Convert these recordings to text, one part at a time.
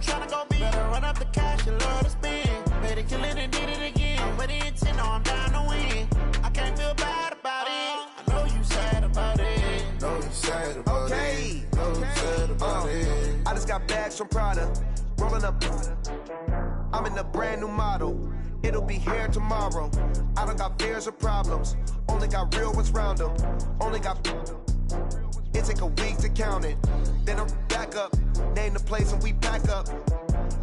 tryna go be. Better run up the cash, you love to spend. Better kill it and did it again. But the intent, no, I'm down to win. I can't feel bad about it. I know you sad about it. Know you sad about it. Know you sad about it. I just got bags from Prada. Rolling up. I'm in a brand new model. It'll be here tomorrow. I don't got fears or problems. Only got real ones round them. Only got. It take a week to count it. Then I'm back up. Name the place and we pack up.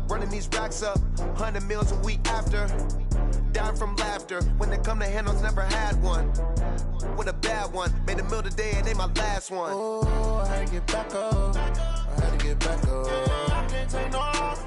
Running these racks up. 100 meals a week after. Dying from laughter. When they come to handles, never had one. With a bad one. Made a meal today and ain't my last one. Oh, I had to get back up. I had to get back up. I can't take no off.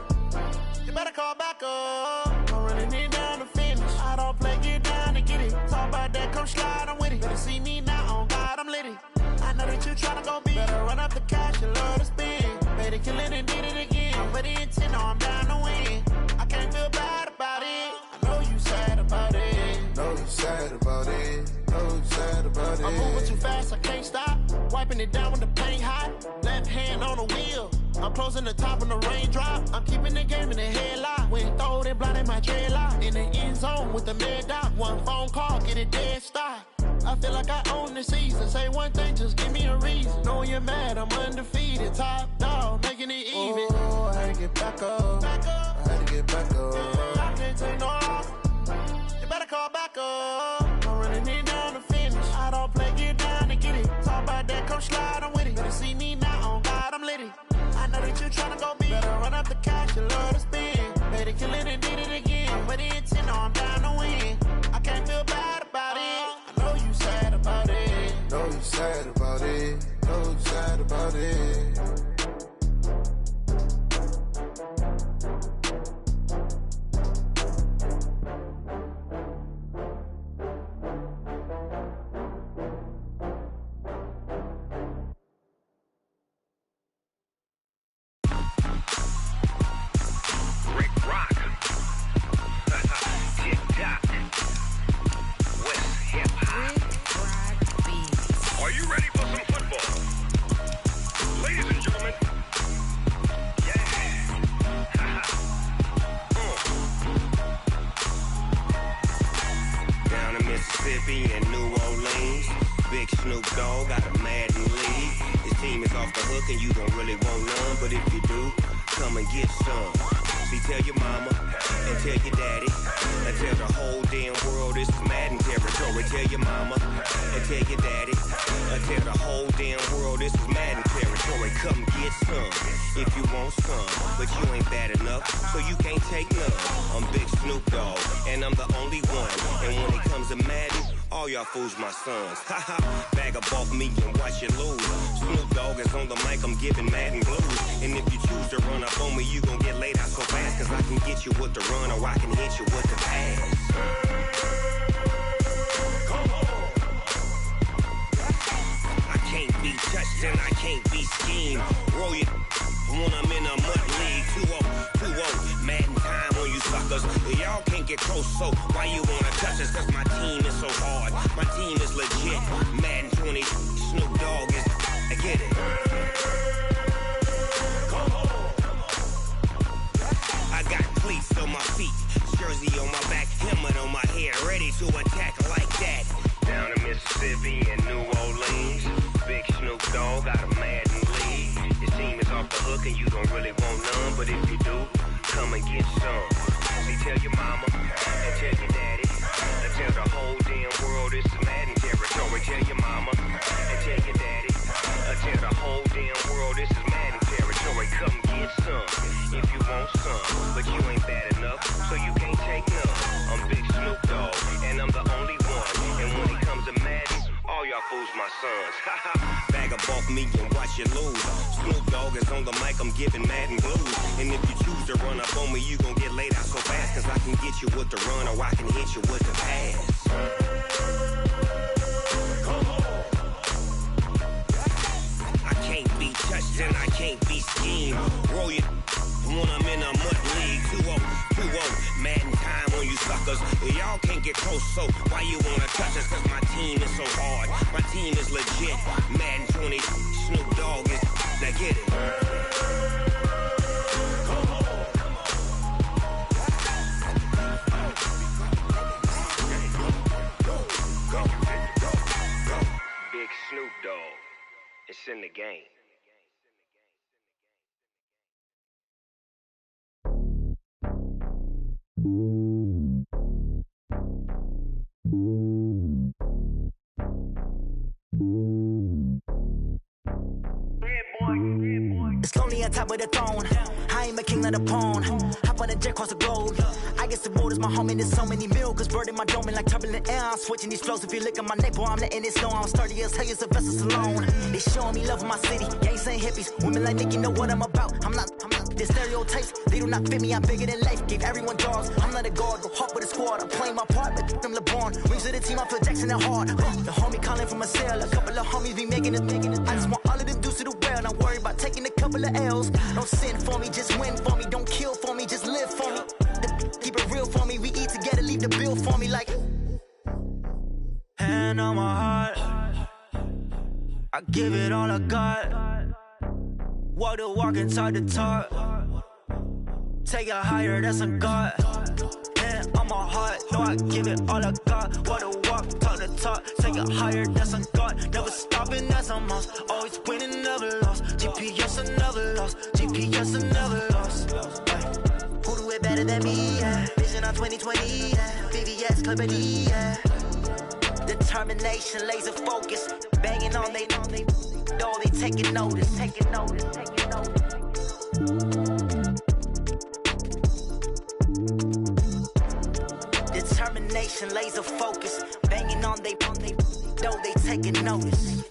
You better call back up. I'm running it down to finish. I don't play, get down to get it. Talk about that, come slide, I'm with it. Better see me now, on God, I'm litty. I know that you tryna go be. Better run up the cash, you love to spend. Better kill it and did it again. But the intent, no, I'm down to win. I can't feel bad about it. I know you sad about it. Know you sad about it. Know you sad about it. I'm moving too fast, I can't stop. Wiping it down when the paint hot. Left hand on the wheel. I'm closing the top when the raindrop. I'm keeping the game in the headlock. When throwed and blinded my dreadlock. In the end zone with the mad dot. One phone call, get it dead stop. I feel like I own the season. Say one thing, just give me a reason. Knowing you're mad, I'm undefeated. Top dog, making it even. Oh, I had to get back up. I had to get back up. I can't take no off. You better call back up. I'm running it down to finish. I don't play, get down to get it. Talk about that, come slide, I'm with it. Better see me now, on God, I'm litty. I know that you tryna go be. Better run up the cash, you love to spend. Better kill it and did it again. But the intent, no, I'm down to win. I can't feel bad about it. I know you sad about it. Know you sad about it. Know you sad about it. Fools my sons. Haha, bag up off me and watch you lose. Snoop Dogg is on the mic, I'm giving Madden blues. And if you choose to run up on me, you gon' get laid out so fast. Cause I can get you with the run or I can hit you with the pass. Come on. I can't be touched and I can't be schemed. Roll you when I'm in a mud league. 2-0, 2-0, Madden time on you suckers. Y'all can't get close, so why you wanna touch us? Cause my team is so hard. My team is legit. Madden 20, Snoop Dogg is. I get it. Come on. I got cleats on my feet, jersey on my back, helmet on my head, ready to attack like that. Down in Mississippi and New Orleans, big Snoop Dogg got a Madden league. Your team is off the hook and you don't really want none, but if you do, come and get some. See, tell your mama and tell your daddy. Tell the whole damn world this is Madden territory. Tell your mama and tell your daddy. Tell the whole damn world this is Madden territory. Come get some if you want some, but you ain't bad enough, so you can't take none. I'm Big Snoop Dogg, and I'm the only one. And when it comes to Madden, all y'all fools my sons. Bag up off me and watch you lose. Snoop Dogg is on the mic, I'm giving Madden blues. And if you choose to run up on me, you gon' get laid out so fast. Cause I can get you with the run or I can hit you with the pass. Come on. I can't be touched and I can't be schemed. Roll you when I'm in a mud league. 2-0, 2-0, Madden time on you suckers. Y'all can't get close, so why you wanna touch us? Cause my team is so hard. My team is legit. Madden 20, Snoop Dogg is. Now get it. Come on. Big Snoop Dogg. It's in the game. It's lonely on top of the throne. I ain't a king of the pawn. Hop on a jet across the globe. I guess the world is my home and there's so many miracles burning my dome and like turbulent air. I'm switching these flows. If you look at my neck, boy, I'm letting it snow. I'm sturdy as hell, it's a vessel alone. They showing me love in my city. Gangs ain't hippies. Women like Nicki know what I'm about. I'm not the stereotypes. They do not fit me. I'm bigger than life. Gave everyone dogs. I'm not a guard. Go hard with a squad. I'm playing my part, but them LeBron. Rings to the team. I feel Jackson and hard. The homie calling from a cell. A couple of homies be making it. I just want all of them dudes to the well. Not worry about taking a couple of L's. Don't sin for me, just win for me. Don't kill for me, just live for me. Keep it real for me. We eat together, leave the bill for me like. Hand on my heart, I give it all I got. Walk the walk and talk the talk. Take it higher, that's a God. Hand on my heart, no, I give it all I got. Walk the walk, talk the talk. Take it higher, that's a God. Never stopping, that's a must. Always winning, never lost. GPS, I never lost. GPS, I never lost. Who do it better than me? Yeah. Vision on 2020. Yeah. VVS, Clippity. Yeah. Determination, laser focus. Banging on they door, they taking notice. Taking notice. Taking notice. Determination, laser focus. Banging on they door, they taking notice.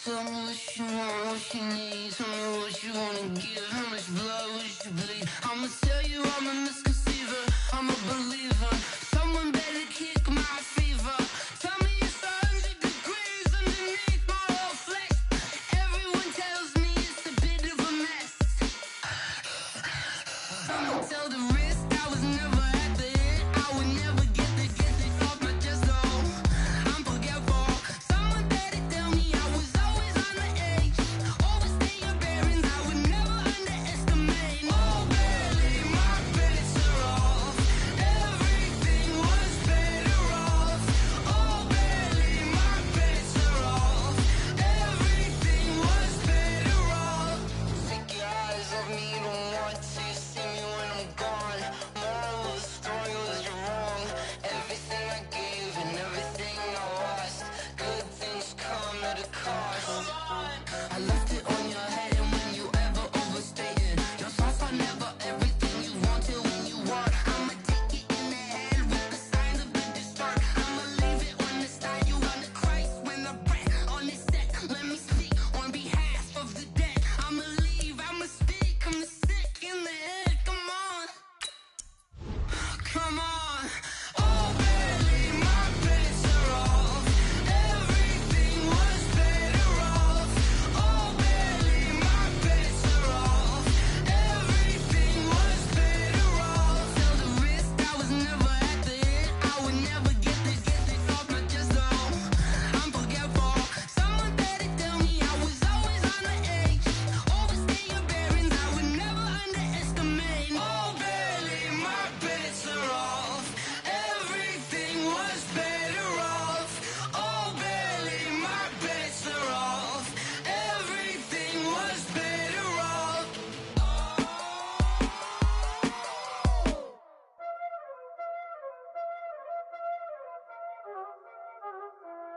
Tell me what you want, what you need. Tell me what you wanna give. How much blood would you bleed? I'ma tell you I'm a misconceiver. I'm a believer. Someone better kick my fever. Tell me it's 100 degrees underneath my whole flesh. Everyone tells me it's a bit of a mess. I'ma tell the risk I was never at the end. I would never get the off my chest, though. I'm forgetful. Someone better tell me I was always on the edge. Overstay your bearings, I would never underestimate.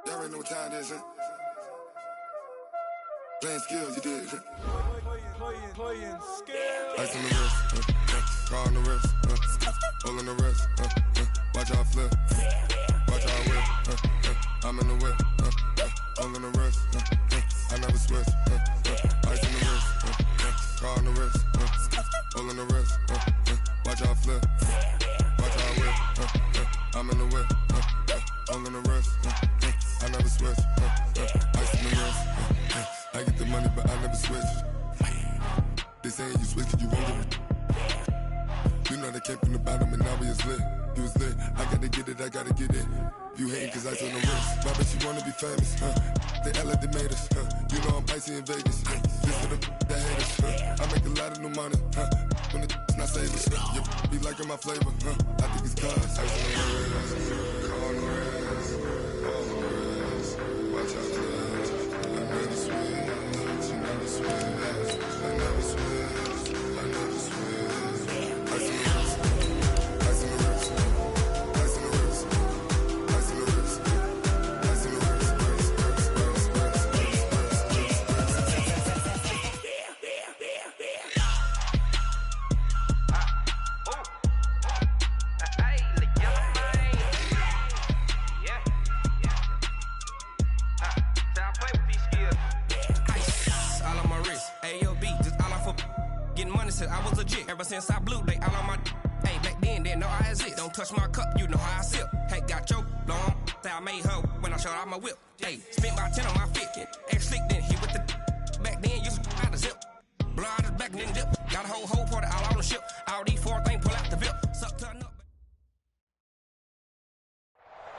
Y'all already know what time it is, huh? Playing skills, you did. Playing skills. Ice on the wrist, car on the wrist, hole on the wrist, watch how I flip, watch how I whip, I'm in the whip, hole on the wrist, I never switch, ice on the wrist, car on the wrist, hole on the wrist, watch how I flip, watch how I whip, I'm in the whip, hole on the wrist, I never switch, ice on the wrist, I get the money but I never switch. They saying you switch, you won't get it. You know they came from the bottom and now we is lit. You was lit, I gotta get it, I gotta get it. You hating cause I on the wrist. Why bet you wanna be famous, They act like they made us, You know I'm icy in Vegas, This for the haters, I make a lot of new money, When it's not savers, You be liking my flavor, I think it's cause ice on the wrist, car on the wrist, all on the wrist. Watch out, cuz I never switch, you never switch. I never switch, I never switch. Ice on the wrist, ice on the wrist, ice on the wrist, ice on the wrist, ice on the wrist, I was legit ever since I blew. They all on my hey back then didn't know I exist. Don't touch my cup, you know how I sip. Hey, got your long say I made her when I showed out my whip. Hey, spent my 10 on my fit. Ex slick then hit with the back then used to out the zip. Blow out his back and then dip. Got a whole party all on the ship. All these 4 things pull out the VIP. Suck turn up.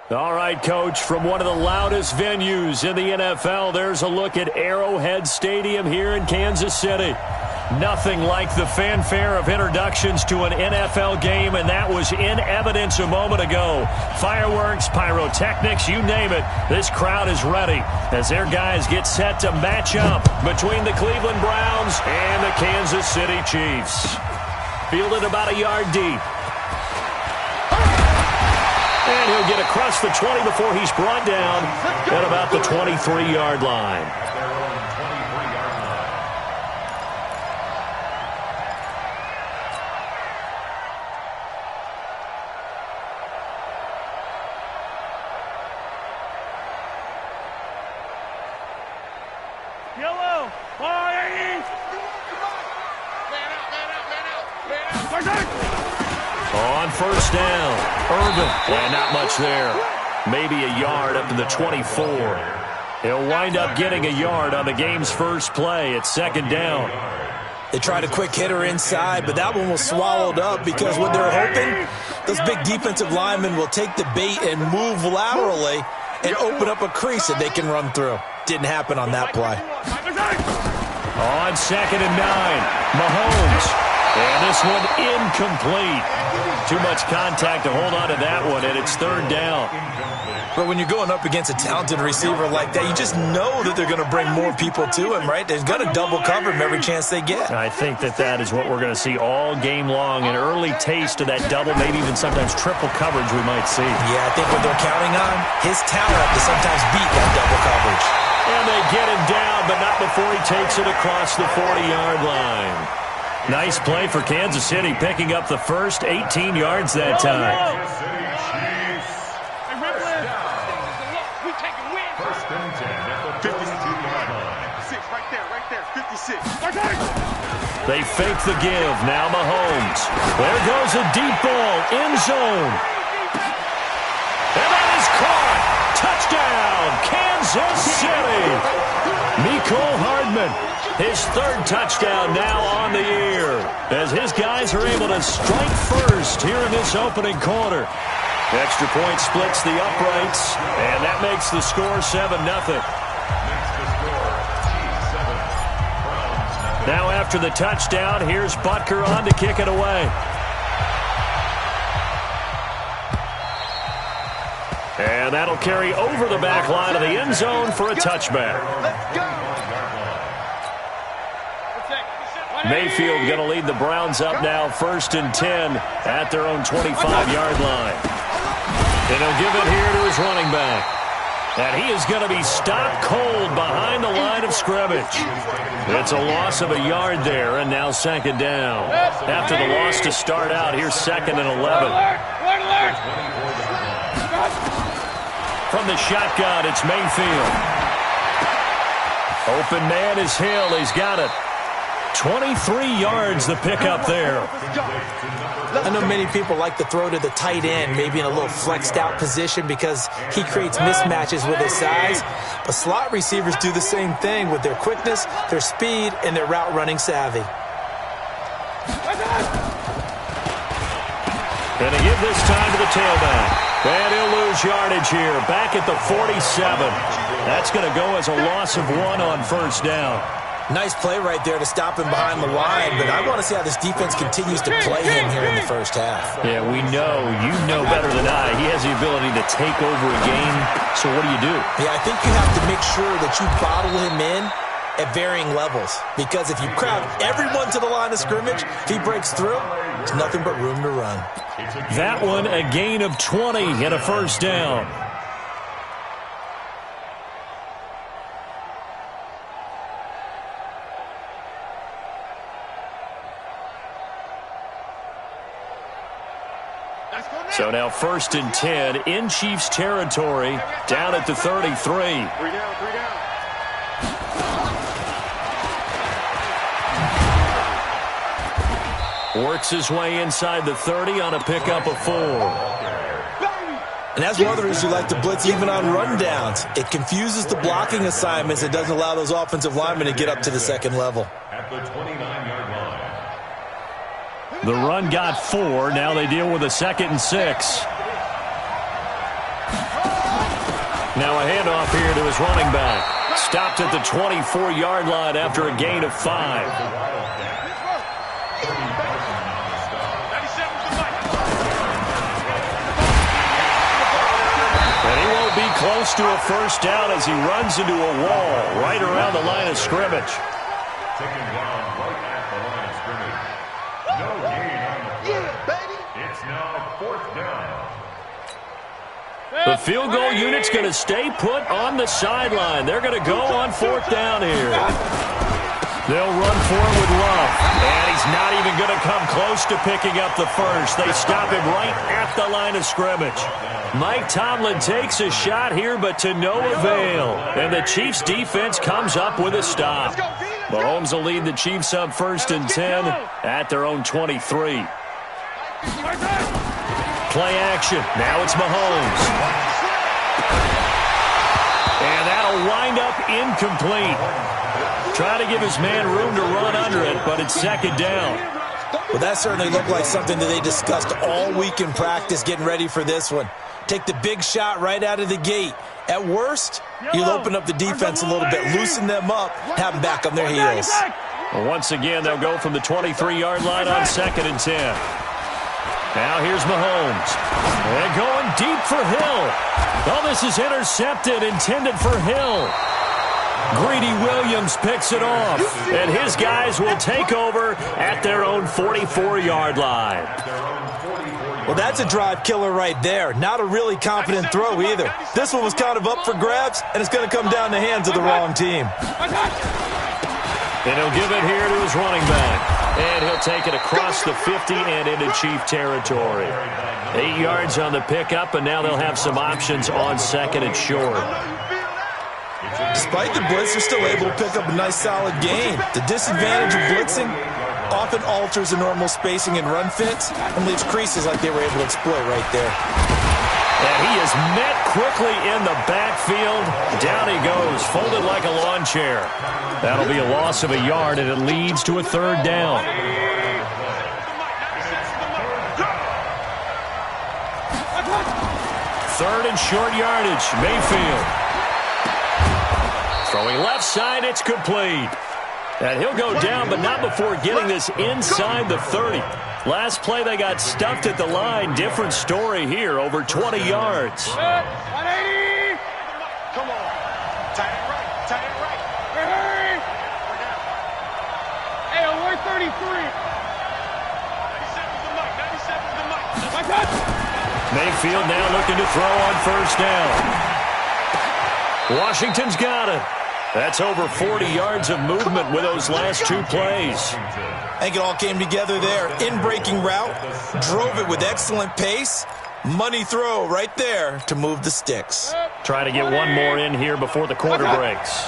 All right, Coach, from one of the loudest venues in the NFL, there's a look at Arrowhead Stadium here in Kansas City. Nothing like the fanfare of introductions to an NFL game, and that was in evidence a moment ago. Fireworks, pyrotechnics, you name it. This crowd is ready as their guys get set to match up between the Cleveland Browns and the Kansas City Chiefs. Fielded about a yard deep. And he'll get across the 20 before he's brought down at about the 23-yard line. On first down, Irvin, and not much there. Maybe a yard up to the 24. He'll wind up getting a yard on the game's first play at second down. They tried a quick hitter inside, but that one was swallowed up because what they're hoping, those big defensive linemen will take the bait and move laterally and open up a crease that they can run through. Didn't happen on that play. On second and 9, Mahomes. And this one incomplete. Too much contact to hold on to that one, and it's third down. But when you're going up against a talented receiver like that, you just know that they're going to bring more people to him, right? They're going to double cover him every chance they get. I think that is what we're going to see all game long, an early taste of that double, maybe even sometimes triple coverage we might see. Yeah, I think what they're counting on, his talent to sometimes beat that double coverage. And they get him down, but not before he takes it across the 40-yard line. Nice play for Kansas City, picking up the first 18 yards that time. First and 10 at the 52-yard line. Right there, 56. They fake the give. Now Mahomes. There goes a deep ball, end zone. And that is caught. Touchdown, Kansas City. Mecole Hardman, his third touchdown now on the year, as his guys are able to strike first here in this opening quarter. Extra point splits the uprights, and that makes the score 7-0. Now after the touchdown, here's Butker on to kick it away. And that'll carry over the back line of the end zone for a touchback. Mayfield going to lead the Browns up now, 1st and 10 at their own 25-yard line. And he'll give it here to his running back. And he is going to be stopped cold behind the line of scrimmage. It's a loss of a yard there, and now second down. After the loss to start out, here's 2nd and 11. From the shotgun, it's Mayfield. Open man is Hill. He's got it. 23 yards the pickup there. I know many people like to throw to the tight end, maybe in a little flexed out position because he creates mismatches with his size. But slot receivers do the same thing with their quickness, their speed, and their route running savvy. And to give this time to the tailback. And he'll lose yardage here. Back at the 47. That's going to go as a loss of 1 on first down. Nice play right there to stop him behind the line, but I want to see how this defense continues to play him here in the first half. Yeah, we know. You know better than I. He has the ability to take over a game, so what do? Yeah, I think you have to make sure that you bottle him in at varying levels, because if you crowd everyone to the line of scrimmage, if he breaks through, there's nothing but room to run. That one, a gain of 20 and a first down. So now 1st and 10 in Chiefs territory, down at the 33. 3 down. Works his way inside the 30 on a pickup of 4. And that's one of the reasons you like to blitz even on rundowns. It confuses the blocking assignments. It doesn't allow those offensive linemen to get up to the second level. At the 29-yard line. The run got 4. Now they deal with a 2nd and 6. Now a handoff here to his running back. Stopped at the 24-yard line after a gain of 5. And he won't be close to a first down as he runs into a wall right around the line of scrimmage. Taken down right at the line of scrimmage. No gain on the play. It's now 4th down. The field goal unit's going to stay put on the sideline. They're going to go on 4th down here. They'll run for it with Love. And he's not even going to come close to picking up the first. They stop him right at the line of scrimmage. Mike Tomlin takes a shot here, but to no avail. And the Chiefs defense comes up with a stop. Mahomes will lead the Chiefs up 1st and 10 at their own 23. Play action. Now it's Mahomes. And that'll wind up incomplete. Try to give his man room to run under it, but it's 2nd down. Well, that certainly looked like something that they discussed all week in practice getting ready for this one. Take the big shot right out of the gate. At worst, you'll open up the defense a little bit, loosen them up, have them back on their heels. Well, once again, they'll go from the 23-yard line on 2nd and 10. Now here's Mahomes. And going deep for Hill. Oh, this is intercepted, intended for Hill. Greedy Williams picks it off. And his guys will take over at their own 44-yard line. Well, that's a drive killer right there. Not a really confident throw either. This one was kind of up for grabs, and it's going to come down the hands of the wrong team. And he'll give it here to his running back. And he'll take it across the 50 and into Chief territory. 8 yards on the pickup, and now they'll have some options on 2nd and short. Despite the blitz, they're still able to pick up a nice solid gain. The disadvantage of blitzing often alters the normal spacing and run fits and leaves creases like they were able to exploit right there. And he is met quickly in the backfield. Down he goes, folded like a lawn chair. That'll be a loss of a yard, and it leads to a 3rd down. Third and short yardage, Mayfield. Throwing left side, it's complete. And he'll go down, but not before getting this inside the 30. Last play, they got stuffed at the line. Different story here, over 20 yards. 180. Come on. Tight it right. Tight it right. Hurry. Hey, on 133. 97's the mic. 97's the mic. Mayfield now looking to throw on 1st down. Washington's got it. That's over 40 yards of movement with those last 2 plays. I think it all came together there. In-breaking route, drove it with excellent pace. Money throw right there to move the sticks. Try to get one more in here before the quarter breaks.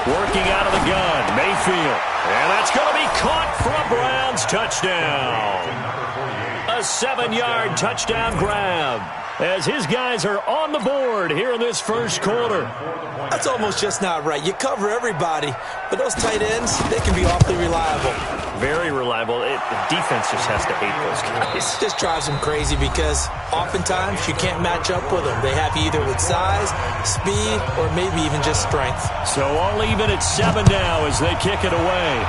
Working out of the gun, Mayfield. And that's going to be caught for a Browns touchdown. A 7-yard touchdown grab as his guys are on the board here in this first quarter. That's almost just not right. You cover everybody, but those tight ends, they can be awfully reliable. Very reliable. The defense just has to hate those guys. It just drives them crazy because oftentimes you can't match up with them. They have you either with size, speed, or maybe even just strength. So all even at 7 now as they kick it away.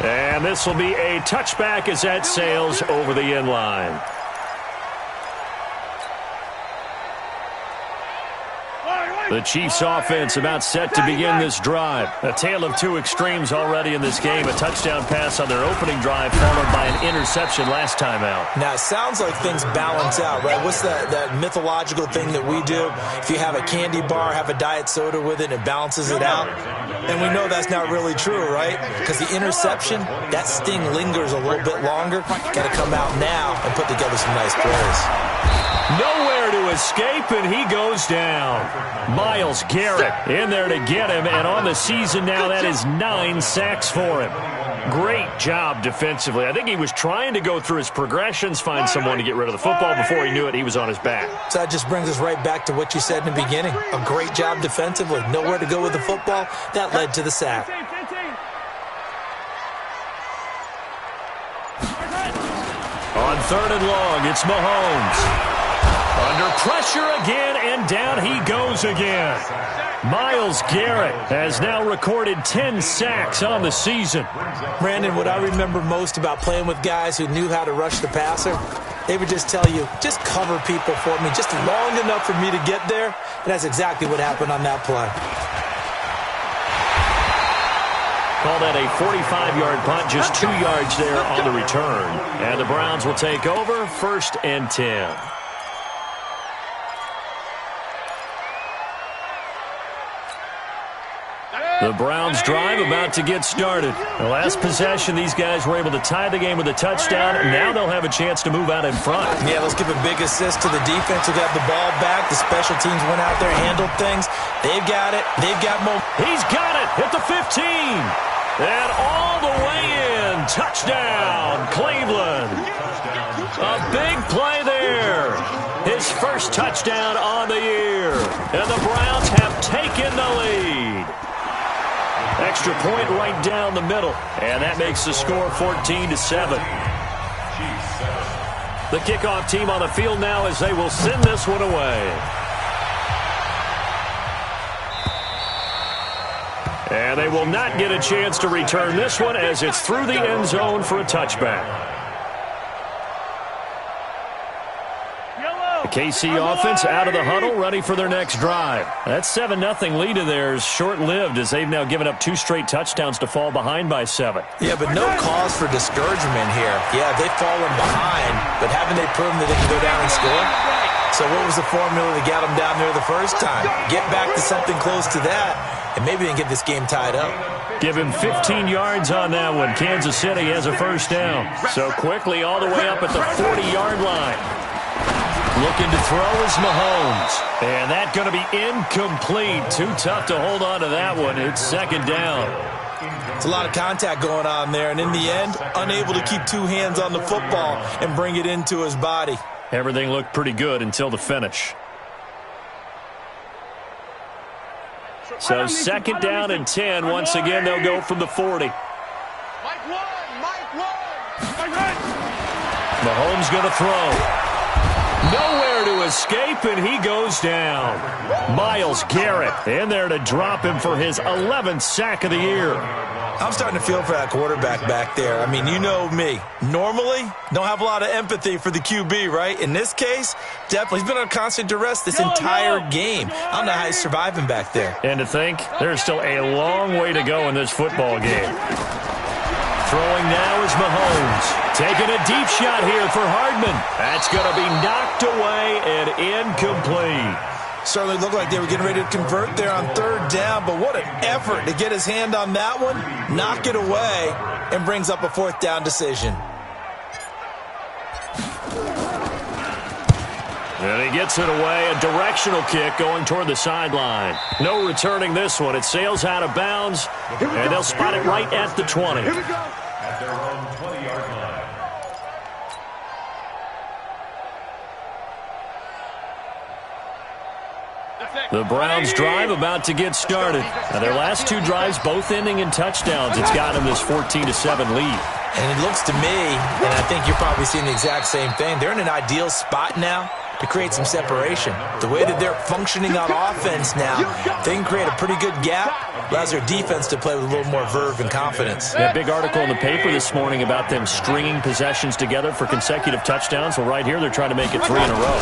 And this will be a touchback as that sails over the end line. The Chiefs offense about set to begin this drive. A tale of 2 extremes already in this game. A touchdown pass on their opening drive followed by an interception last time out. Now, it sounds like things balance out, right? What's that mythological thing that we do? If you have a candy bar, have a diet soda with it, it balances it out. And we know that's not really true, right? Because the interception, that sting lingers a little bit longer. Got to come out now and put together some nice plays. Nowhere to escape, and he goes down. Myles Garrett in there to get him, and on the season now, that is 9 sacks for him. Great job defensively. I think he was trying to go through his progressions, find someone to get rid of the football. Before he knew it, he was on his back. So that just brings us right back to what you said in the beginning. A great job defensively. Nowhere to go with the football. That led to the sack. On 3rd and long, it's Mahomes. Under pressure again, and down he goes again. Myles Garrett has now recorded 10 sacks on the season. Brandon, what I remember most about playing with guys who knew how to rush the passer, they would just tell you, just cover people for me, just long enough for me to get there. And that's exactly what happened on that play. Call that a 45-yard punt, just 2 yards there on the return. And the Browns will take over, 1st and 10. The Browns drive about to get started. The last possession, these guys were able to tie the game with a touchdown, and now they'll have a chance to move out in front. Yeah, let's give a big assist to the defense who got the ball back. The special teams went out there, handled things. They've got it. They've got more. He's got it at the 15. And all the way in. Touchdown, Cleveland. A big play there. His first touchdown on the year. And the Browns have taken the lead. Extra point right down the middle. And that makes the score 14-7. The kickoff team on the field now as they will send this one away. And they will not get a chance to return this one as it's through the end zone for a touchback. The KC offense out of the huddle, ready for their next drive. That 7-0 lead of theirs short-lived as they've now given up 2 straight touchdowns to fall behind by 7. Yeah, but no cause for discouragement here. Yeah, they've fallen behind, but haven't they proven that they can go down and score? So what was the formula that got them down there the first time? Get back to something close to that, and maybe they can get this game tied up. Give him 15 yards on that one. Kansas City has a first down. So quickly all the way up at the 40-yard line. Looking to throw is Mahomes. And that's going to be incomplete. Too tough to hold on to that one. It's second down. It's a lot of contact going on there, and in the end, unable to keep 2 hands on the football and bring it into his body. Everything looked pretty good until the finish. So second down and 10. Once again, they'll go from the 40. Mahomes going to throw. Nowhere to escape, and he goes down. Myles Garrett in there to drop him for his 11th sack of the year. I'm starting to feel for that quarterback back there. I mean, you know me. Normally, don't have a lot of empathy for the QB, right? In this case, definitely. He's been on constant duress this entire game. I don't know how he's surviving back there. And to think, there's still a long way to go in this football game. Throwing now is Mahomes. Taking a deep shot here for Hardman. That's going to be knocked away and incomplete. Certainly looked like they were getting ready to convert there on third down, but what an effort to get his hand on that one, knock it away, and brings up a fourth down decision. And he gets it away, a directional kick going toward the sideline. No returning this one. It sails out of bounds, and they'll spot it right at the 20. At their own 20-yard line. The Browns drive about to get started. Now their last two drives both ending in touchdowns. It's got them this 14-7 lead. And it looks to me, and I think you're probably seeing the exact same thing, they're in an ideal spot now to create some separation. The way that they're functioning on offense now, they can create a pretty good gap, allows their defense to play with a little more verve and confidence. That big article in the paper this morning about them stringing possessions together for consecutive touchdowns. Well, right here, they're trying to make it 3 in a row.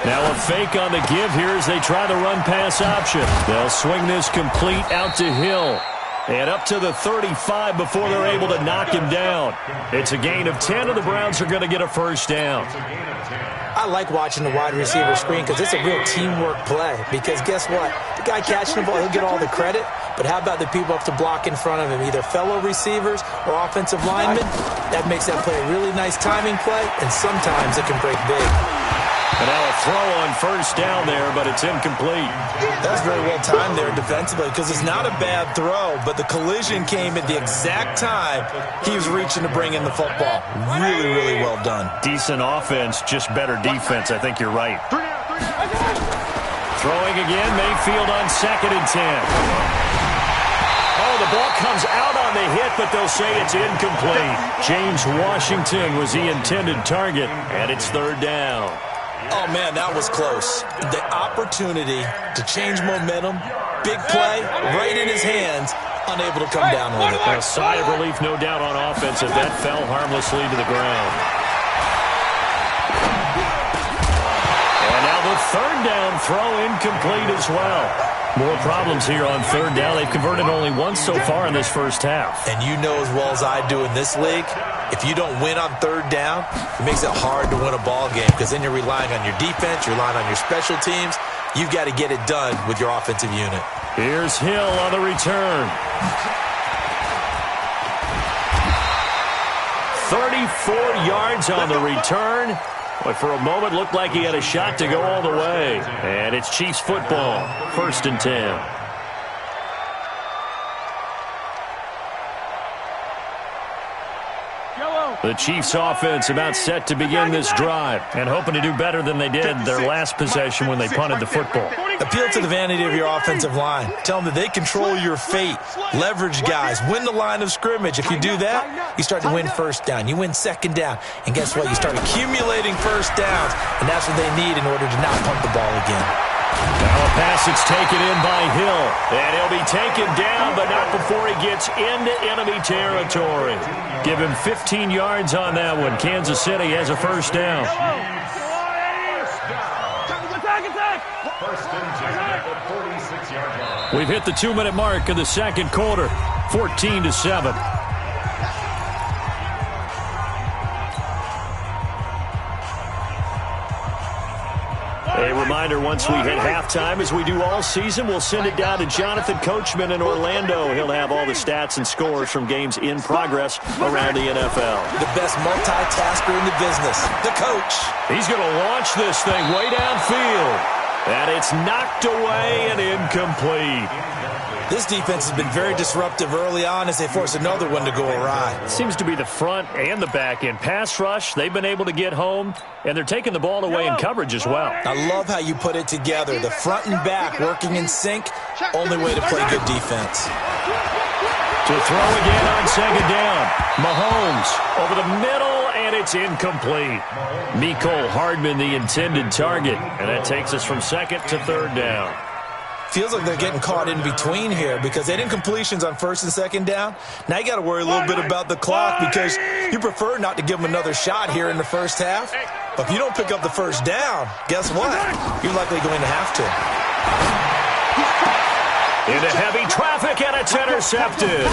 Now a fake on the give here as they try the run-pass option. They'll swing this complete out to Hill. And up to the 35 before they're able to knock him down. It's a gain of 10, and the Browns are going to get a first down. I like watching the wide receiver screen because it's a real teamwork play. Because guess what? The guy catching the ball, he'll get all the credit. But how about the people up to block in front of him, either fellow receivers or offensive linemen? That makes that play a really nice timing play, and sometimes it can break big. And now a throw on first down there, but it's incomplete. That's very well timed there defensively because it's not a bad throw, but the collision came at the exact time he was reaching to bring in the football. Really, really well done. Decent offense, just better defense. I think you're right. Throwing again, Mayfield on 2nd and 10. Oh, the ball comes out on the hit, but they'll say it's incomplete. James Washington was the intended target, and it's 3rd down. Oh, man, that was close. The opportunity to change momentum, big play, right in his hands, unable to come down with it. A sigh of relief, no doubt, on offense as that fell harmlessly to the ground. And now the 3rd down throw incomplete as well. More problems here on 3rd down. They've converted only once so far in this first half. And you know as well as I do in this league, if you don't win on 3rd down, it makes it hard to win a ball game because then you're relying on your defense, you're relying on your special teams. You've got to get it done with your offensive unit. Here's Hill on the return. 34 yards on the return. But for a moment, looked like he had a shot to go all the way. And it's Chiefs football, 1st and 10. The Chiefs offense about set to begin this drive and hoping to do better than they did their last possession when they punted the football. Appeal to the vanity of your offensive line. Tell them that they control your fate. Leverage guys. Win the line of scrimmage. If you do that, you start to win 1st down. You win 2nd down. And guess what? You start accumulating 1st downs. And that's what they need in order to not punt the ball again. Now a pass that's taken in by Hill. And he'll be taken down, but not before he gets into enemy territory. Give him 15 yards on that one. Kansas City has a 1st down. First and 10 at the 46-yard line. We've hit the 2-minute mark of the 2nd quarter, 14-7. A reminder, once we hit halftime, as we do all season, we'll send it down to Jonathan Coachman in Orlando. He'll have all the stats and scores from games in progress around the NFL. The best multitasker in the business, the coach. He's going to launch this thing way downfield. And it's knocked away and incomplete. This defense has been very disruptive early on as they force another one to go awry. It seems to be the front and the back end. Pass rush, they've been able to get home, and they're taking the ball away in coverage as well. I love how you put it together. The front and back working in sync, only way to play good defense. To throw again on 2nd down. Mahomes over the middle, and it's incomplete. Mecole Hardman, the intended target, and that takes us from 2nd to 3rd down. Feels like they're getting caught in between here because they didn't completions on 1st and 2nd down. Now you got to worry a little bit about the clock because you prefer not to give them another shot here in the first half. But if you don't pick up the 1st down, guess what? You're likely going to have to. Into heavy traffic, and it's intercepted.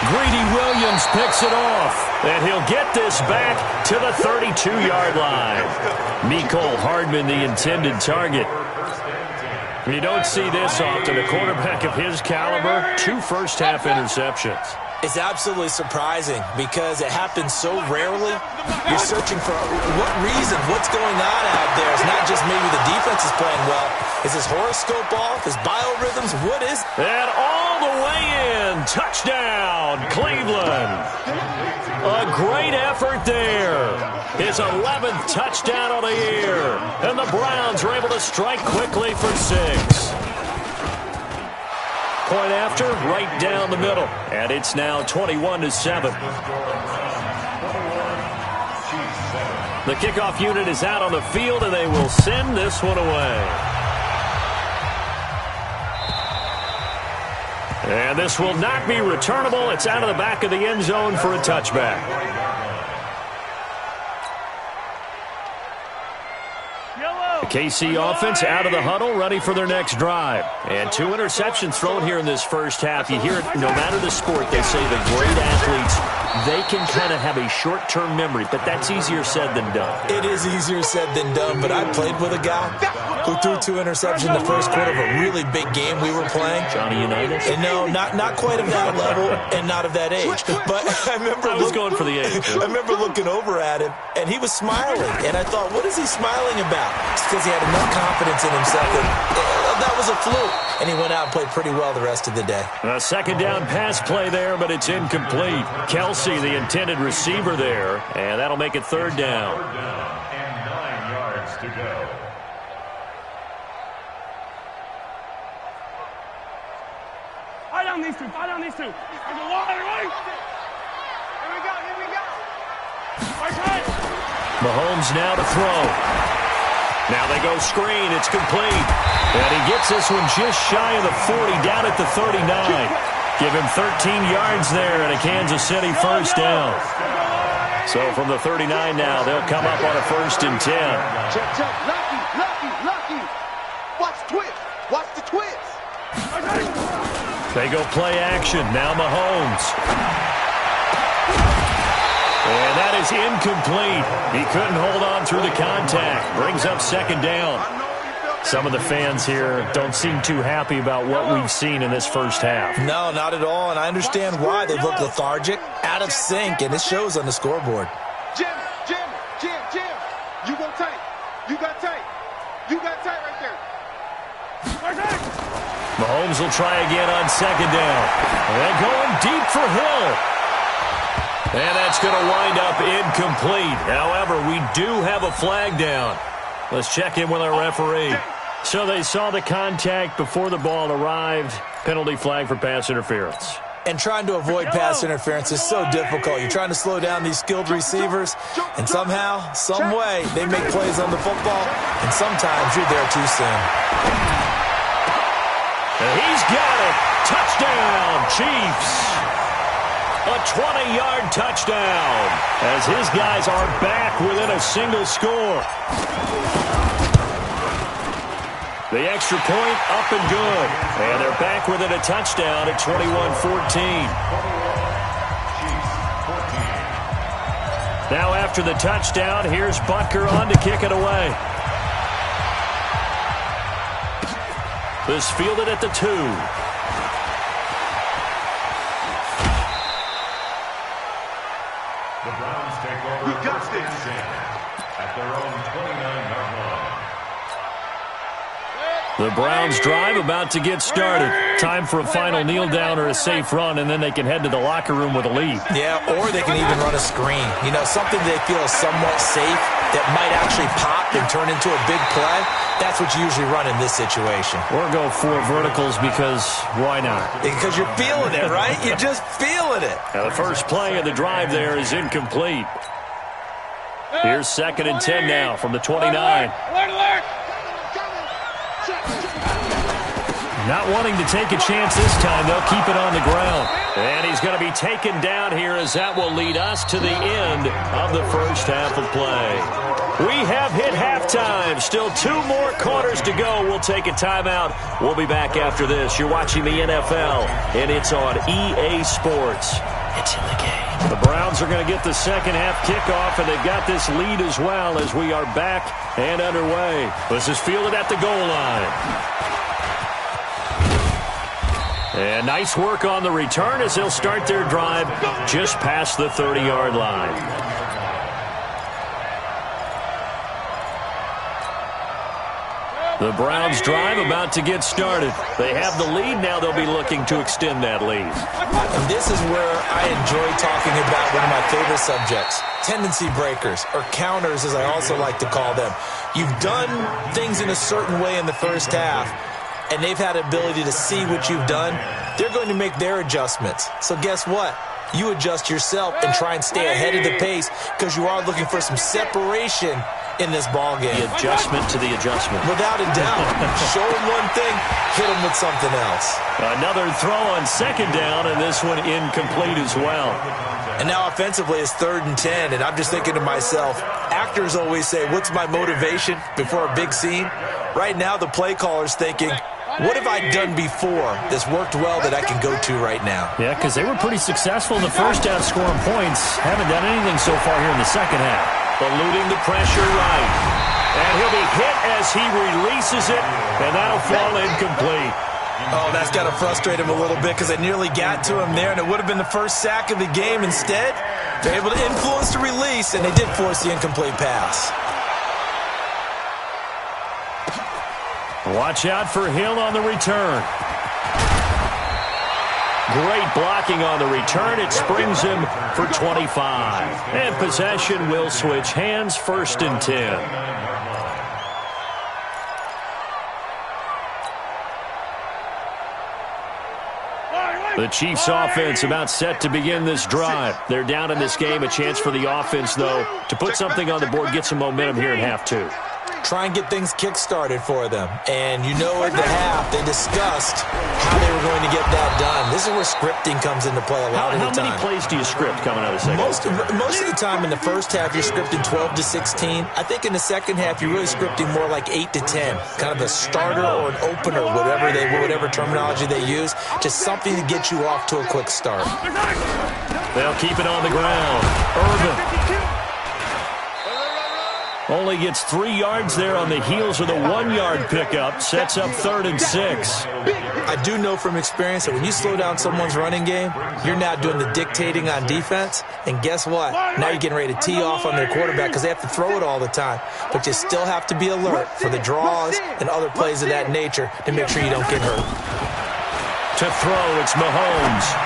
Greedy Williams picks it off, and he'll get this back to the 32-yard line. Mecole Hardman, the intended target. You don't see this often. A quarterback of his caliber, 2 first-half interceptions. It's absolutely surprising because it happens so rarely. You're searching for what reason, what's going on out there. It's not just maybe the defense is playing well. Is his horoscope off? His biorhythms? What is? And all the way in. Touchdown, Cleveland. A great effort there. His 11th touchdown of the year. And the Browns are able to strike quickly for 6. Point after, right down the middle. And it's now 21-7. The kickoff unit is out on the field, and they will send this one away. And this will not be returnable. It's out of the back of the end zone for a touchback. KC offense out of the huddle, ready for their next drive. And 2 interceptions thrown here in this first half. You hear it, no matter the sport, they say the great athletes, they can kind of have a short-term memory, but that's easier said than done. It is easier said than done, but I played with a guy who threw 2 interceptions in the first quarter of a really big game we were playing. Johnny Unitas? And no, not quite of that level and not of that age. But I was going for the age. I remember looking over at him, and he was smiling. And I thought, what is he smiling about? It's because he had enough confidence in himself that was a fluke. And he went out and played pretty well the rest of the day. A second down pass play there, but it's incomplete. Kelsey, the intended receiver there, and that'll make it 3rd down. 3rd down and 9 yards to go. Fire down these 2. Fire down these 2. Here we go. Mahomes now to throw. Now they go screen. It's complete. And he gets this one just shy of the 40, down at the 39. Give him 13 yards there and a Kansas City first down. So from the 39 now, they'll come up on a 1st and 10. Check. Lucky. Watch the twist. They go play action. Now Mahomes. And that is incomplete. He couldn't hold on through the contact. Brings up 2nd down. Some of the fans here don't seem too happy about what we've seen in this first half. No, not at all, and I understand why. They look lethargic, out of sync, and it shows on the scoreboard. Jim. You go tight. You got tight right there. Mahomes will try again on 2nd down. And going deep for Hill. And that's going to wind up incomplete. However, we do have a flag down. Let's check in with our referee. So they saw the contact before the ball arrived. Penalty flag for pass interference. And trying to avoid pass interference is so difficult. You're trying to slow down these skilled receivers, and somehow, some way, they make plays on the football, and sometimes you're there too soon. And he's got it. Touchdown, Chiefs. A 20-yard touchdown as his guys are back within a single score. The extra point up and good. And they're back within a touchdown at 21-14. Now after the touchdown, here's Butker on to kick it away. This fielded at the 2. The Browns take over at their own 29-yard line. The Browns drive about to get started. Time for a final kneel down or a safe run, and then they can head to the locker room with a lead. Yeah, or they can even run a screen. You know, something they feel is somewhat safe that might actually pop and turn into a big play. That's what you usually run in this situation. Or go 4 verticals because why not? Because you're feeling it, right? You're just feeling it. Now the first play of the drive there is incomplete. Here's 2nd and 10 now from the 29. Alert! Not wanting to take a chance this time, they'll keep it on the ground. And he's going to be taken down here as that will lead us to the end of the first half of play. We have hit halftime. Still 2 more quarters to go. We'll take a timeout. We'll be back after this. You're watching the NFL, and it's on EA Sports. It's in the game. The Browns are going to get the second half kickoff, and they've got this lead as well as we are back and underway. This is fielded at the goal line. And nice work on the return as they'll start their drive just past the 30-yard line. The Browns drive about to get started. They have the lead. Now they'll be looking to extend that lead. And this is where I enjoy talking about one of my favorite subjects, tendency breakers, or counters as I also like to call them. You've done things in a certain way in the first half, and they've had the ability to see what you've done. They're going to make their adjustments. So guess what? You adjust yourself and try and stay ahead of the pace because you are looking for some separation in this ball game. The adjustment to the adjustment. Without a doubt. Show them one thing, hit them with something else. Another throw on second down, and this one incomplete as well. And now offensively it's 3rd and 10, and I'm just thinking to myself, actors always say, what's my motivation before a big scene? Right now the play caller's thinking, what have I done before that's worked well that I can go to right now? Yeah, because they were pretty successful in the first half scoring points. Haven't done anything so far here in the second half. Eluding the pressure right. And he'll be hit as he releases it, and that'll fall incomplete. Oh, that's got to frustrate him a little bit because they nearly got to him there, and it would have been the first sack of the game. Instead, they're able to influence the release, and they did force the incomplete pass. Watch out for Hill on the return. Great blocking on the return. It springs him for 25. And possession will switch hands, 1st and 10. The Chiefs offense about set to begin this drive. They're down in this game. A chance for the offense, though, to put something on the board, get some momentum here in half 2. Try and get things kick-started for them. And you know at the half, they discussed how they were going to get that done. This is where scripting comes into play a lot of the time. How many plays do you script coming out of the second half? Most of the time in the first half, you're scripting 12 to 16. I think in the second half, you're really scripting more like 8 to 10. Kind of a starter or an opener, whatever terminology they use. Just something to get you off to a quick start. They'll keep it on the ground. Irvin only gets 3 yards there on the heels of the 1-yard pickup. Sets up 3rd and 6. I do know from experience that when you slow down someone's running game, you're now doing the dictating on defense. And guess what? Now you're getting ready to tee off on their quarterback because they have to throw it all the time. But you still have to be alert for the draws and other plays of that nature to make sure you don't get hurt. To throw, it's Mahomes.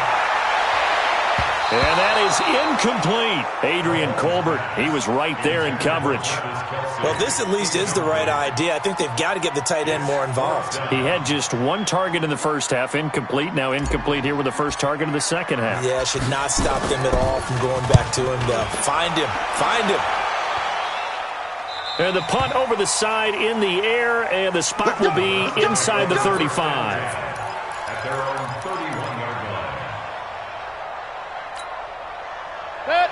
And that is incomplete. Adrian Colbert, he was right there in coverage. Well, this at least is the right idea. I think they've got to get the tight end more involved. He had just 1 target in the first half, incomplete. Now incomplete here with the first target of the second half. Yeah, should not stop them at all from going back to him, though. Find him. Find him. And the punt over the side in the air, and the spot will be inside the 35. At their own 31-yard line.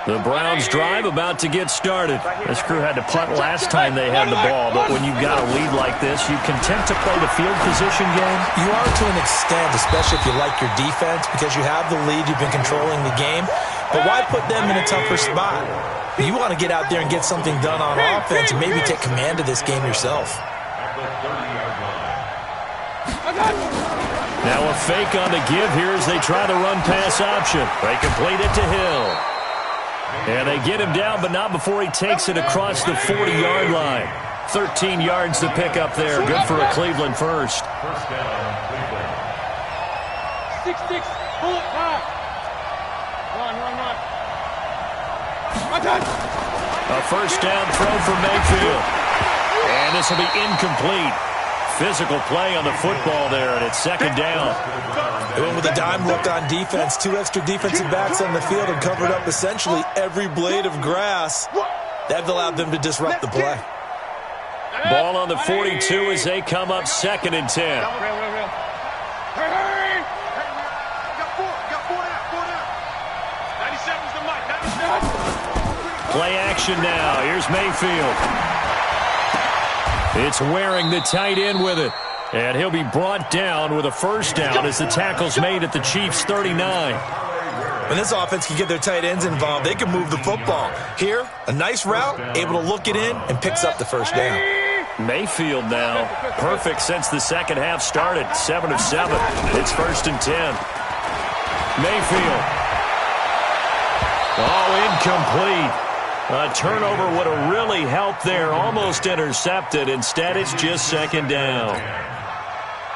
The Browns drive about to get started. This crew had to punt last time they had the ball, but when you've got a lead like this, you content to play the field position game? You are to an extent, especially if you like your defense, because you have the lead, you've been controlling the game. But why put them in a tougher spot? You want to get out there and get something done on offense and maybe take command of this game yourself. At the 30-yard line. Now a fake on the give here as they try the run-pass option. They complete it to Hill. And they get him down, but not before he takes it across the 40-yard line. 13 yards to pick up there. Good for a Cleveland first. First down, Cleveland. 6-6, pull it back. Run. A first down throw for Mayfield. And this will be incomplete. Physical play on the football there, and it's second down. They went with a dime look on defense. 2 extra defensive backs on the field and covered up essentially every blade of grass. That allowed them to disrupt the play. Ball on the 42 as they come up 2nd and 10. Real. Hurry! Got four down. 97's the mic. Play action now. Here's Mayfield. It's Waring, the tight end, with it. And he'll be brought down with a first down as the tackle's made at the Chiefs' 39. When this offense can get their tight ends involved, they can move the football. Here, a nice route, able to look it in, and picks up the first down. Mayfield now, perfect since the second half started. 7 of 7. It's 1st and 10. Mayfield. Oh, incomplete. A turnover would have really helped there. Almost intercepted. Instead, it's just 2nd down.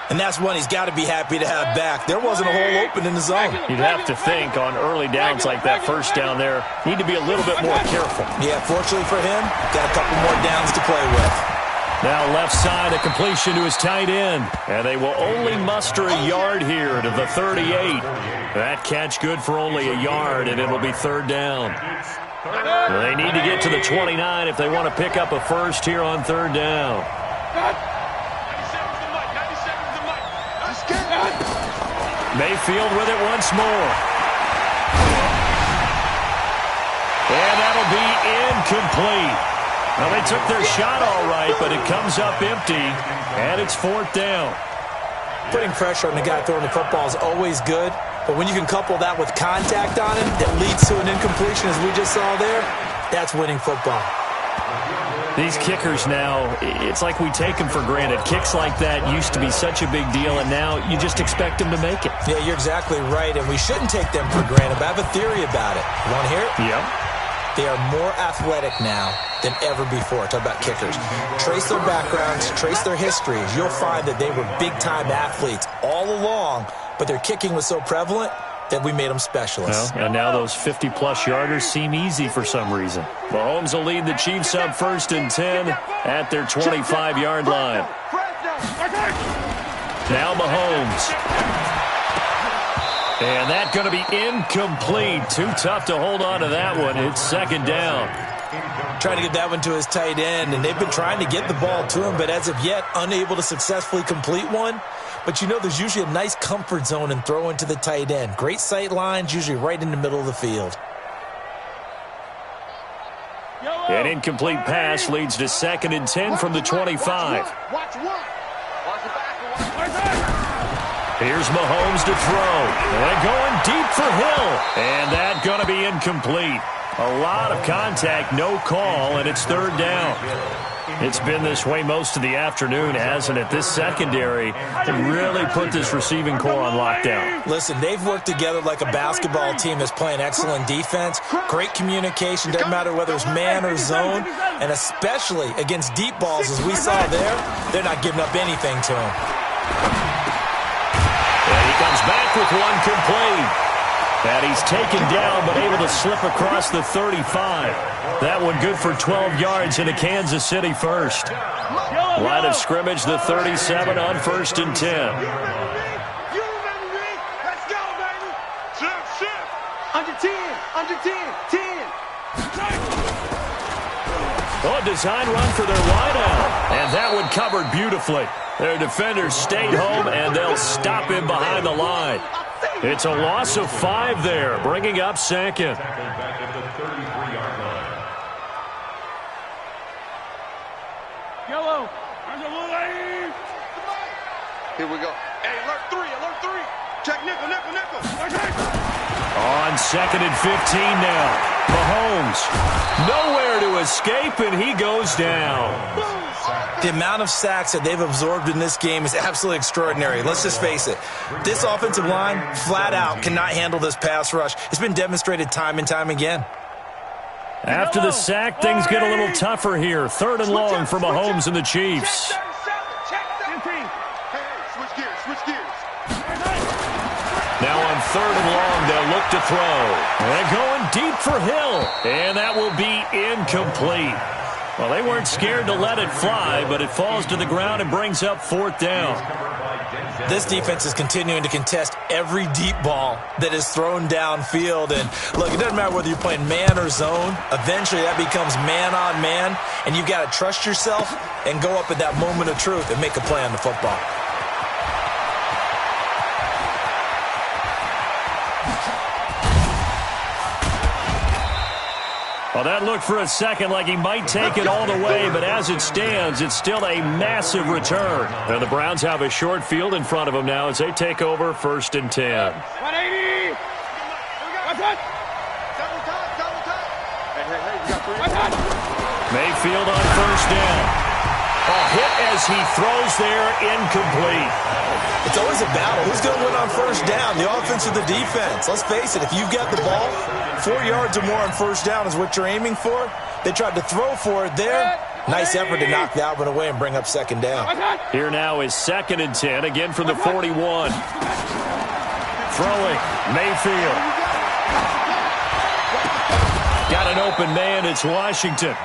And that's one he's got to be happy to have back. There wasn't a hole open in the zone. You'd have to think on early downs like that first down there, need to be a little bit more careful. Yeah, fortunately for him, got a couple more downs to play with. Now left side, a completion to his tight end. And they will only muster a yard here to the 38. That catch good for only a yard, and it'll be 3rd down. They need to get to the 29 if they want to pick up a first here on 3rd down. Mayfield with it once more. And that'll be incomplete. Well, they took their shot all right, but it comes up empty, and it's 4th down. Putting pressure on the guy throwing the football is always good, but when you can couple that with contact on him that leads to an incompletion, as we just saw there, that's winning football. These kickers now, it's like we take them for granted. Kicks like that used to be such a big deal, and now you just expect them to make it. Yeah, you're exactly right, and we shouldn't take them for granted, but I have a theory about it. You want to hear it? Yep. They are more athletic now than ever before. Talk about kickers. Trace their backgrounds, trace their histories. You'll find that they were big-time athletes all along, but their kicking was so prevalent that we made them specialists. Well, and now those 50-plus yarders seem easy for some reason. Mahomes will lead the Chiefs up 1st and 10 at their 25-yard line. Now Mahomes. And that's going to be incomplete. Too tough to hold on to that one. It's 2nd down. Trying to get that one to his tight end, and they've been trying to get the ball to him, but as of yet, unable to successfully complete one. But you know there's usually a nice comfort zone in throwing to the tight end. Great sight lines, usually right in the middle of the field. An incomplete pass leads to 2nd and 10 from the 25. Here's Mahomes to throw. They're going deep for Hill. And that's going to be incomplete. A lot of contact, no call, and it's 3rd down. It's been this way most of the afternoon, hasn't it? This secondary can really put this receiving core on lockdown. Listen, they've worked together like a basketball team that's playing excellent defense. Great communication, doesn't matter whether it's man or zone, and especially against deep balls, as we saw there, they're not giving up anything to him. And he comes back with one complete. And he's taken down, but able to slip across the 35. That one good for 12 yards into Kansas City first. Line of scrimmage, the 37 on 1st and 10. Let's go, baby. Shift. Under 10. Oh, a design run for their wideout. And that one covered beautifully. Their defenders stayed home, and they'll stop him behind the line. It's a loss of 5 there, bringing up 2nd. Yellow. Here we go. Hey, alert 3. Check nickel. On 2nd and 15 now. Mahomes, nowhere to escape, and he goes down. The amount of sacks that they've absorbed in this game is absolutely extraordinary. Let's just face it. This offensive line, flat out, cannot handle this pass rush. It's been demonstrated time and time again. After the sack, things get a little tougher here. 3rd and long for Mahomes and the Chiefs. Switch gears. Now on 3rd and long, they'll look to throw. They're going deep for Hill, and that will be incomplete. Well, they weren't scared to let it fly, but it falls to the ground and brings up 4th down. This defense is continuing to contest every deep ball that is thrown downfield. And look, it doesn't matter whether you're playing man or zone. Eventually, that becomes man on man, and you've got to trust yourself and go up at that moment of truth and make a play on the football. Well, that looked for a second like he might take it all the way, but as it stands, it's still a massive return. And the Browns have a short field in front of them now as they take over 1st and 10. 180. Mayfield on first down. A hit as he throws there, incomplete. It's always a battle. Who's going to win on first down, the offense or the defense? Let's face it, if you've got the ball, 4 yards or more on first down is what you're aiming for. They tried to throw for it there. Nice effort to knock that one away and bring up second down. Here now is 2nd and 10, again from the 41. Throwing, Mayfield. Got an open man, it's Washington.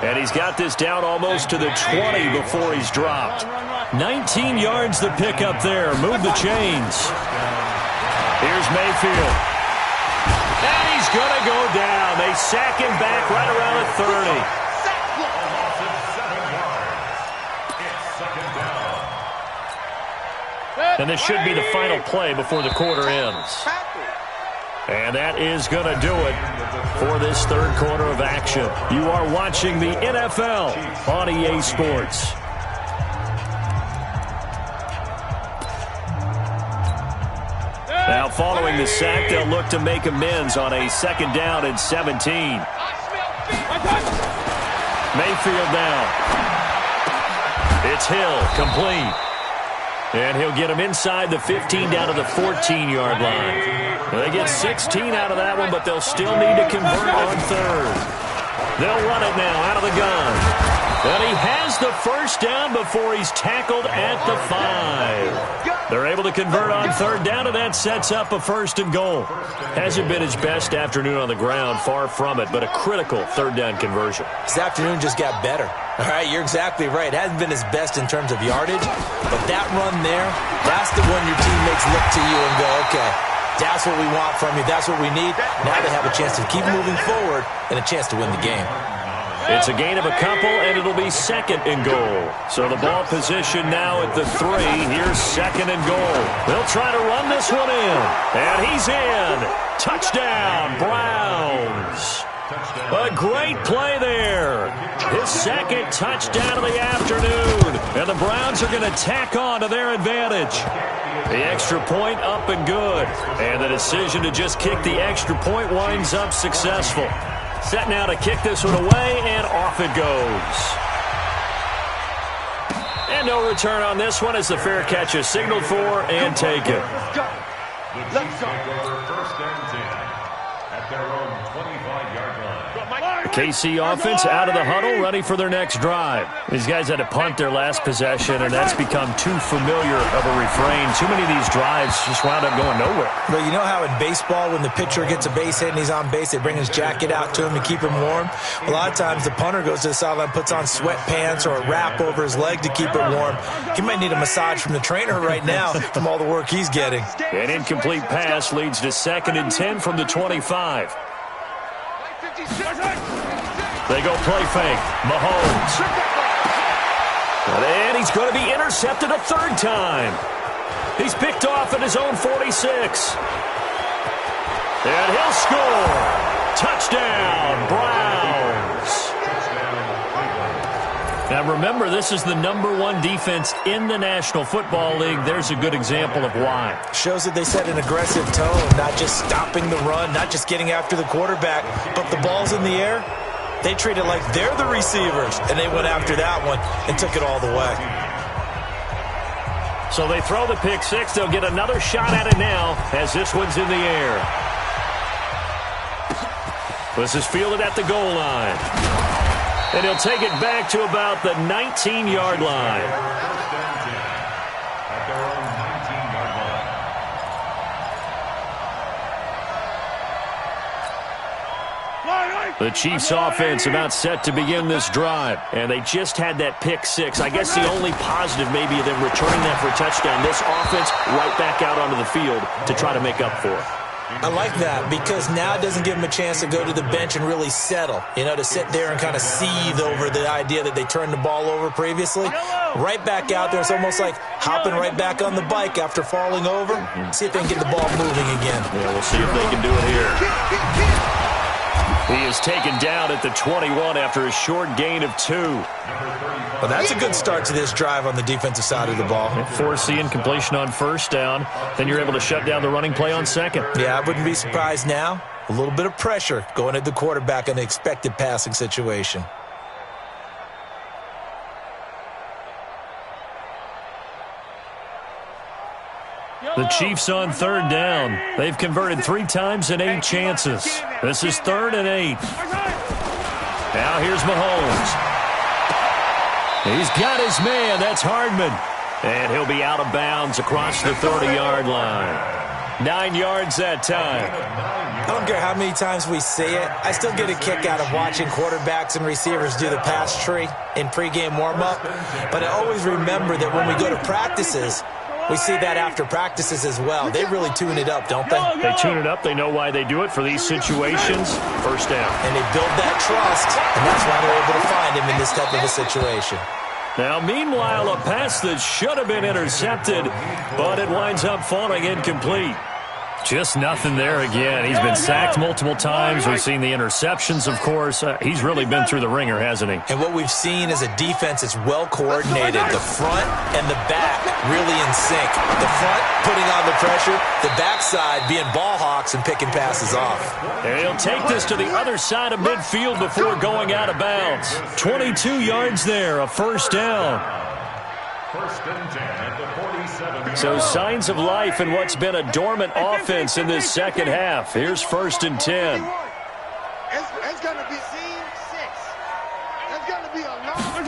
And he's got this down almost to the 20 before he's dropped. 19 yards the pickup there. Move the chains. Here's Mayfield. And he's going to go down. They sack him back right around the 30. And this should be the final play before the quarter ends. And that is going to do it for this third quarter of action. You are watching the NFL on EA Sports. Now following the sack, they'll look to make amends on a 2nd down and 17. Mayfield now. It's Hill, complete. And he'll get him inside the 15 down to the 14-yard line. They get 16 out of that one, but they'll still need to convert on third. They'll run it now out of the gun. And he has the first down before he's tackled at the 5. They're able to convert on third down, and that sets up a 1st and goal. Hasn't been his best afternoon on the ground, far from it, but a critical third down conversion. His afternoon just got better. All right, you're exactly right. Hasn't been his best in terms of yardage, but that run there, that's the one your teammates look to you and go, okay, that's what we want from you. That's what we need. Now they have a chance to keep moving forward and a chance to win the game. It's a gain of a couple, and it'll be 2nd and goal. So the ball position now at the 3. Here's 2nd and goal. They'll try to run this one in. And he's in. Touchdown, Browns. A great play there. His 2nd touchdown of the afternoon. And the Browns are going to tack on to their advantage. The extra point up and good. And the decision to just kick the extra point winds up successful. Set now to kick this one away, and off it goes. And no return on this one as the fair catch is signaled for and taken. Let's go. First and 10 at their own 25-yard line. KC offense out of the huddle, ready for their next drive. These guys had to punt their last possession, and that's become too familiar of a refrain. Too many of these drives just wound up going nowhere. But you know how in baseball, when the pitcher gets a base hit and he's on base, they bring his jacket out to him to keep him warm? A lot of times the punter goes to the sideline, puts on sweatpants or a wrap over his leg to keep it warm. He might need a massage from the trainer right now from all the work he's getting. An incomplete pass leads to 2nd and 10 from the 25. They go play fake. Mahomes. And he's going to be intercepted a 3rd time. He's picked off at his own 46. And he'll score. Touchdown, Browns. Now remember, this is the #1 defense in the National Football League. There's a good example of why. Shows that they set an aggressive tone, not just stopping the run, not just getting after the quarterback, but the ball's in the air. They treat it like they're the receivers, and they went after that one and took it all the way. So they throw the pick 6. They'll get another shot at it now as this one's in the air. This is fielded at the goal line. And he'll take it back to about the 19-yard line. At their own 19-yard line. The Chiefs offense about set to begin this drive. And they just had that pick 6. I guess the only positive maybe of them returning that for a touchdown. This offense right back out onto the field to try to make up for it. I like that because now it doesn't give them a chance to go to the bench and really settle, to sit there and kind of seethe over the idea that they turned the ball over previously. Right back out there. It's almost like hopping right back on the bike after falling over. See if they can get the ball moving again. Yeah, we'll see if they can do it here. He is taken down at the 21 after a short gain of 2. Well, that's a good start to this drive on the defensive side of the ball. Force the incompletion on first down. Then you're able to shut down the running play on second. Yeah, I wouldn't be surprised now. A little bit of pressure going at the quarterback in an expected passing situation. The Chiefs on third down. They've converted 3 times in 8 chances. This is 3rd and 8. Now here's Mahomes. He's got his man. That's Hardman. And he'll be out of bounds across the 30-yard line. 9 yards that time. I don't care how many times we see it. I still get a kick out of watching quarterbacks and receivers do the pass tree in pregame warm-up. But I always remember that when we go to practices, we see that after practices as well. They really tune it up, don't they? They tune it up. They know why they do it for these situations. First down. And they build that trust, and that's why they're able to find him in this type of a situation. Now, meanwhile, a pass that should have been intercepted, but it winds up falling incomplete. Just nothing there again. He's been sacked multiple times. We've seen the interceptions, of course. He's really been through the ringer, hasn't he? And what we've seen is a defense that's well coordinated. The front and the back really in sync. The front putting on the pressure, the backside being ball hawks and picking passes off. And he'll take this to the other side of midfield before going out of bounds. 22 yards there, a first down. First and 10 at the 47. So signs of life in what's been a dormant offense in this second half. Here's 1st and 10. It's going to be scene 6. It's going to be a long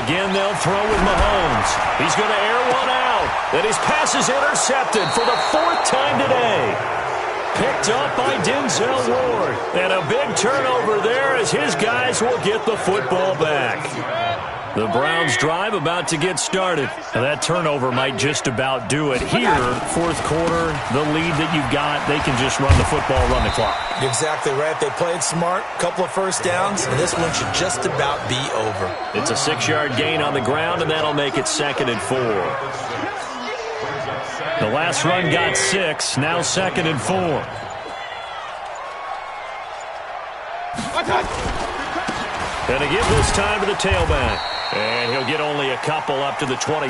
Again, they'll throw with Mahomes. He's going to air one out. Then his pass is intercepted for the 4th time today. Picked up by Denzel Ward. And a big turnover there as his guys will get the football back. The Browns drive about to get started. Now that turnover might just about do it. Here, 4th quarter, the lead that you've got, they can just run the football, run the clock. You're exactly right. They played smart, couple of first downs, and this one should just about be over. It's a 6-yard gain on the ground, and that'll make it 2nd and 4. The last run got 6, now 2nd and 4. Gonna give this time to the tailback. And he'll get only a couple up to the 22.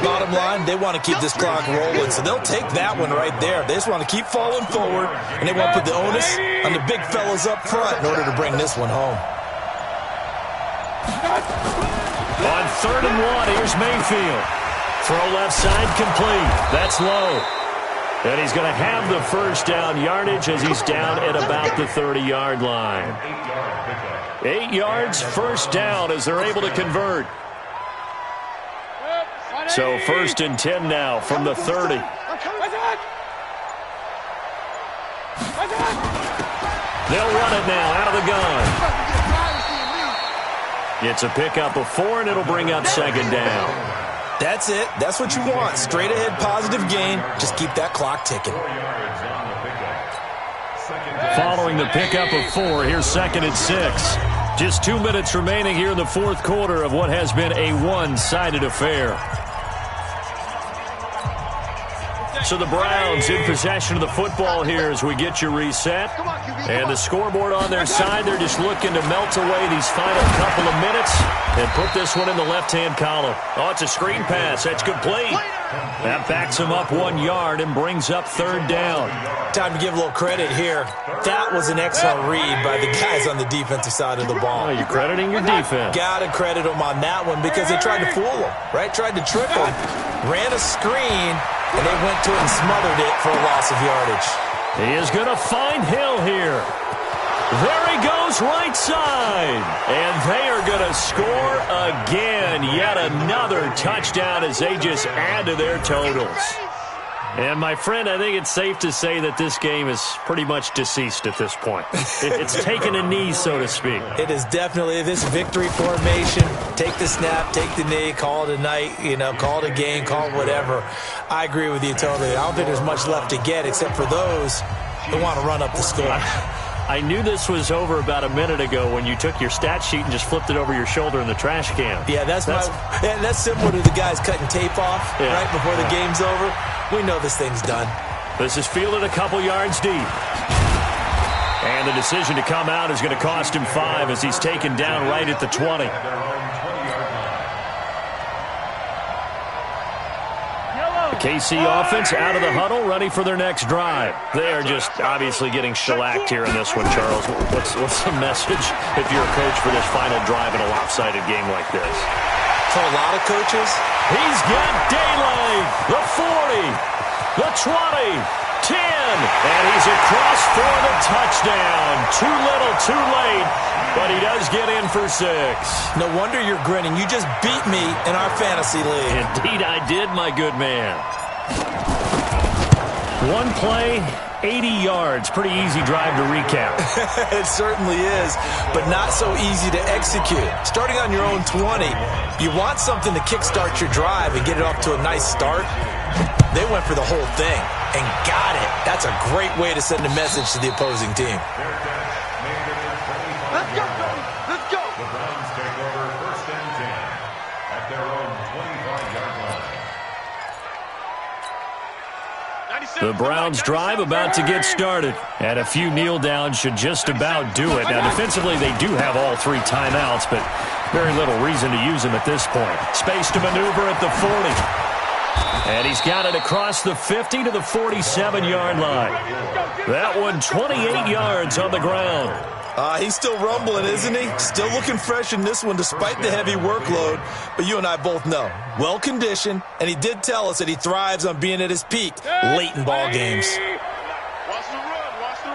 Bottom line, they want to keep this clock rolling, so they'll take that one right there. They just want to keep falling forward, and they want to put the onus on the big fellas up front in order to bring this one home. On 3rd and 1, here's Mayfield. Throw left side complete. That's low. And he's going to have the first down yardage as he's down at about the 30-yard line. 8 yards, first down as they're able to convert. So 1st and 10 now from the 30. They'll run it now out of the gun. It's a pickup of 4, and it'll bring up 2nd down. That's it. That's what you want. Straight ahead positive gain. Just keep that clock ticking. Following the pickup of 4, here's 2nd and 6. Just 2 minutes remaining here in the 4th quarter of what has been a one-sided affair. So the Browns in possession of the football here as we get you reset. And the scoreboard on their side, they're just looking to melt away these final couple of minutes and put this one in the left-hand column. Oh, it's a screen pass. That's complete. That backs him up 1 yard and brings up 3rd down. Time to give a little credit here. That was an excellent read by the guys on the defensive side of the ball. Oh, you're crediting your defense. Got to credit them on that one because they tried to fool them, right? Tried to trick them, ran a screen, and they went to it and smothered it for a loss of yardage. He is going to find Hill here. There he goes right side. And they are going to score again. Yet another touchdown as they just add to their totals. And, my friend, I think it's safe to say that this game is pretty much deceased at this point. It's taken a knee, so to speak. It is definitely this victory formation. Take the snap, take the knee, call it a night, call it a game, call it whatever. I agree with you totally. I don't think there's much left to get except for those who want to run up the score. I knew this was over about a minute ago when you took your stat sheet and just flipped it over your shoulder in the trash can. Yeah, that's similar to the guys cutting tape off right before the game's over. We know this thing's done. This is fielded a couple yards deep. the decision to come out is going to cost him 5 as he's taken down right at the 20. KC offense out of the huddle, ready for their next drive. They are just obviously getting shellacked here in this one, Charles. What's the message if you're a coach for this final drive in a lopsided game like this? For a lot of coaches, he's got daylight. The 40, the 20, 10, and he's across for the touchdown. Too little, too late, but he does get in for 6. No wonder you're grinning. You just beat me in our fantasy league. Indeed I did, my good man. One play, 80 yards. Pretty easy drive to recap. It certainly is, but not so easy to execute. Starting on your own 20, you want something to kickstart your drive and get it off to a nice start. They went for the whole thing and got it. That's a great way to send a message to the opposing team. Let's go, baby. Let's go. The Browns take over 1st and 10 at their own 25-yard line. The Browns drive about to get started, and a few kneel downs should just about do it. Now, defensively, they do have all 3 timeouts, but very little reason to use them at this point. Space to maneuver at the 40. And he's got it across the 50 to the 47-yard line. That one 28 yards on the ground. He's still rumbling, isn't he? Still looking fresh in this one despite the heavy workload. But you and I both know, well-conditioned, and he did tell us that he thrives on being at his peak late in ball games. Watch the run. Watch the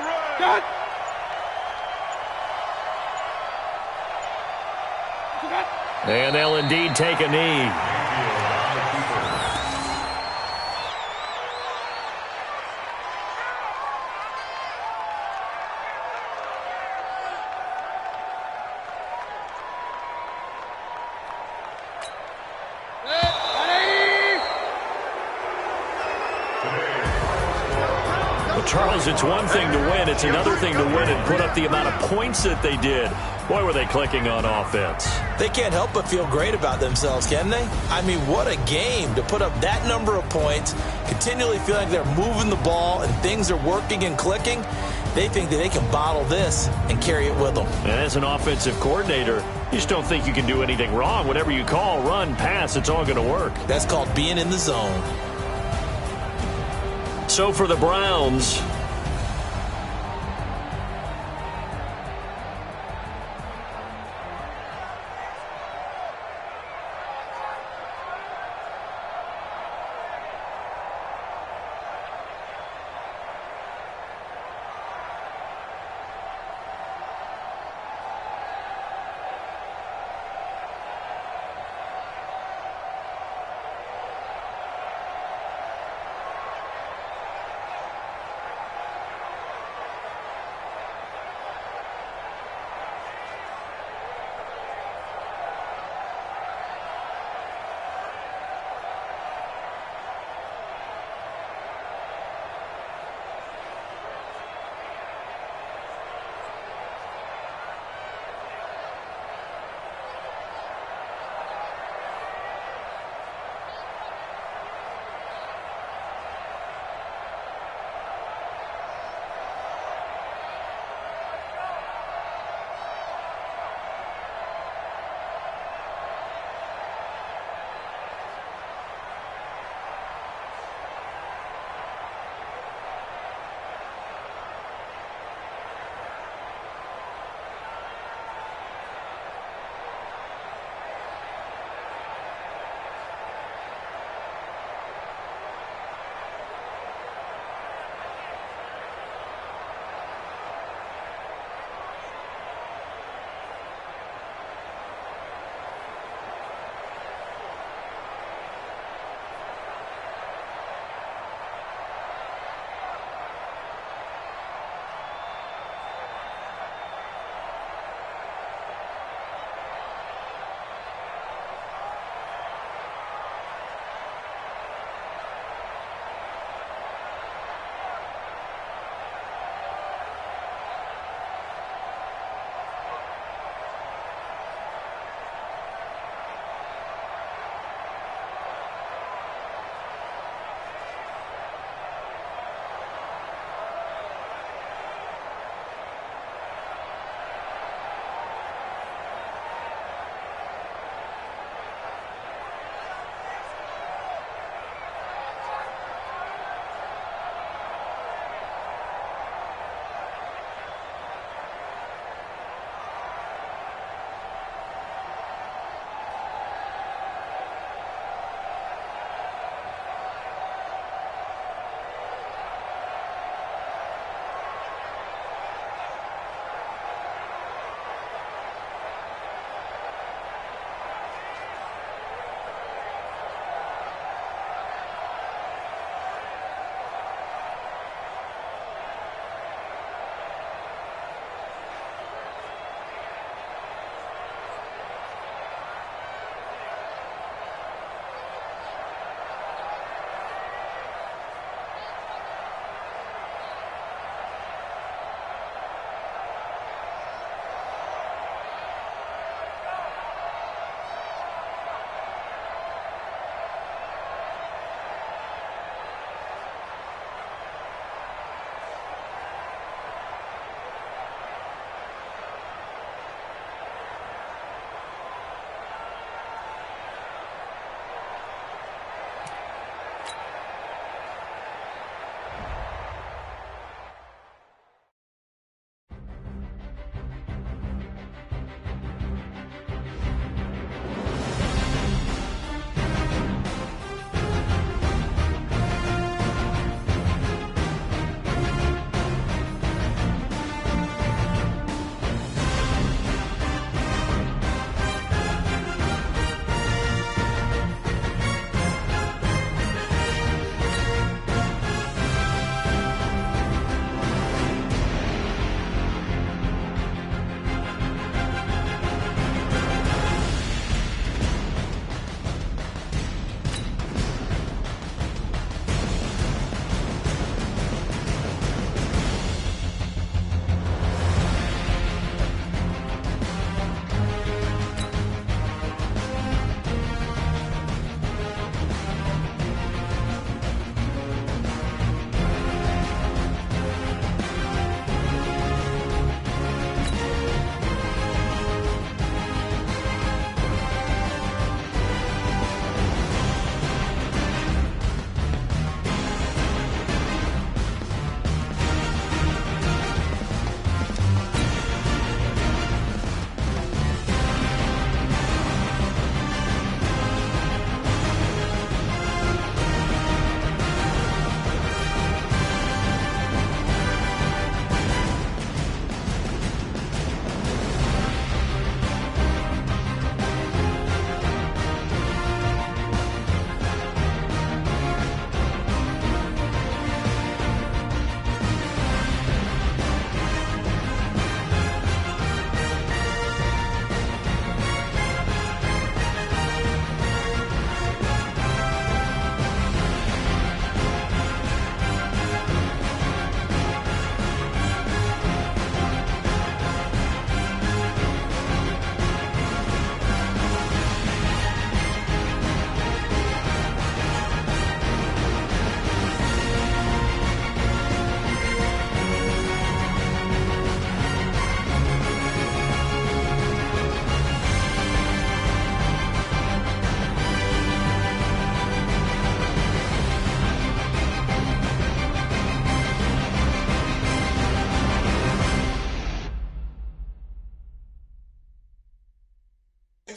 run. And they'll indeed take a knee. Charles, it's one thing to win. It's another thing to win and put up the amount of points that they did. Boy, were they clicking on offense. They can't help but feel great about themselves, can they? I mean, what a game to put up that number of points, continually feel like they're moving the ball and things are working and clicking. They think that they can bottle this and carry it with them. And as an offensive coordinator, you just don't think you can do anything wrong. Whatever you call, run, pass, it's all going to work. That's called being in the zone. So for the Browns,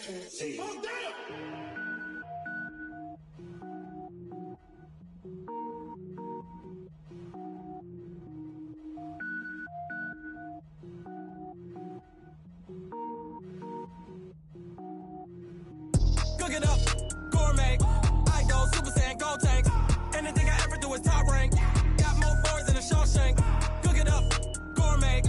Cook it up, gourmet. I go Super Saiyan, gold tank. Anything I ever do is top rank. Got more boys than a Shawshank. Cook it up, gourmet.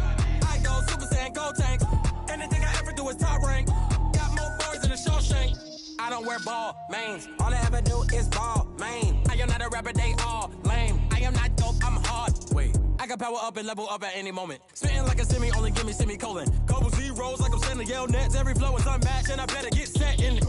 I go Super Saiyan, gold tank. Anything I ever do is top rank. Got more boys than a Shawshank. I don't wear ball mains. All I ever do is ball main. I am not a rapper, they all lame. I am not dope, I'm hard. Wait, I can power up and level up at any moment. Spitting like a semi, only give me semicolon. Couple zeros like I'm sending yell nets. Every flow is unmatched and I better get set in.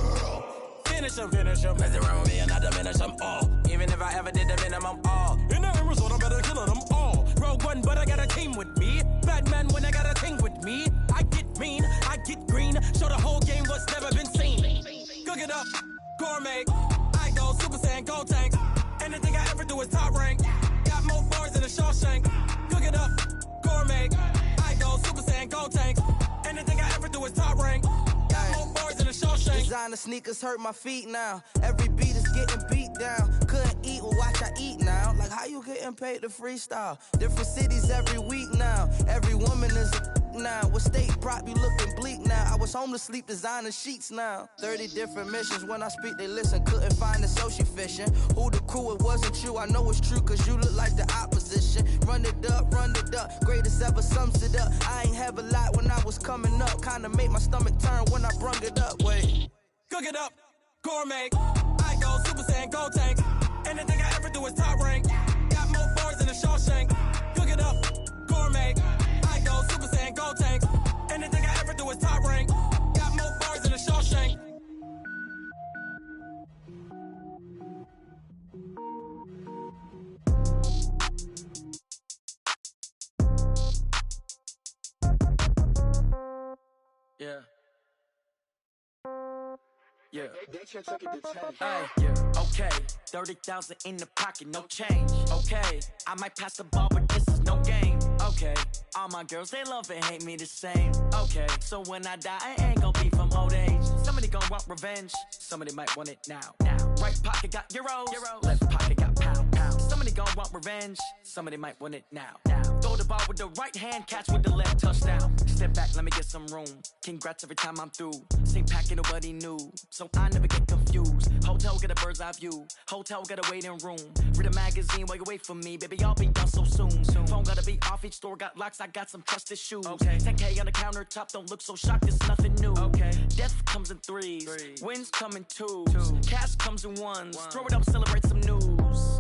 Finish them. Mess around with me and I diminish them all. Even if I ever did the minimum, all. In the result, I'm better killing them all. Rogue One, but I got a team with me. Batman when I got a team with me. I get mean, I get green. Show the whole game what's never been seen. Cook it up, gourmet. I go Super Saiyan, gold tank. Anything I ever do is top rank. Got more bars than a Shawshank. Cook it up, gourmet. I go Super Saiyan, gold tank. Anything I ever do is top rank. Got more bars than a Shawshank. Designer sneakers hurt my feet now. Every beat is getting beat down. Couldn't eat, well watch I eat now. Like how you getting paid to freestyle? Different cities every week now. Every woman is a now. What state prop you looking bleak now? I was home to sleep designer sheets now. 30 different missions. When I speak they listen. Couldn't find it so she fishing. Who the crew? It wasn't you. I know it's true cause you look like the opposition. Run it up. Greatest ever sums it up. I ain't have a lot when I was coming up. Kinda made my stomach turn when I brung it up. Wait. Cook it up, gourmet. I go Super Saiyan, gold tank. Anything I ever do is top rank. Got more bars than a Shawshank. Cook it up, gourmet. I go Super Saiyan, gold tank. Anything I ever do is top rank. Got more bars than a Shawshank. Yeah. Yeah. Hey, yeah. Okay, 30,000 in the pocket, no change. Okay, I might pass the ball, but this is no game. Okay, all my girls, they love and hate me the same. Okay, so when I die, I ain't gon' be from old age. Somebody gon' want revenge, somebody might want it now. Right pocket got euros, left pocket got pound. Somebody gon' want revenge, somebody might want it now. Throw the ball with the right hand, catch with the left, touchdown. Step back, let me get some room. Congrats every time I'm through. Same packet, nobody knew, so I never get confused. Hotel get a bird's eye view. Hotel got a waiting room. Read a magazine while you wait for me, baby. I'll be done so soon. Phone gotta be off. Each store got locks. I got some trusted shoes. 10K on the countertop. Don't look so shocked. It's nothing new. Death comes in threes. Wins come in twos. Cash comes in ones. Throw it up, celebrate some news.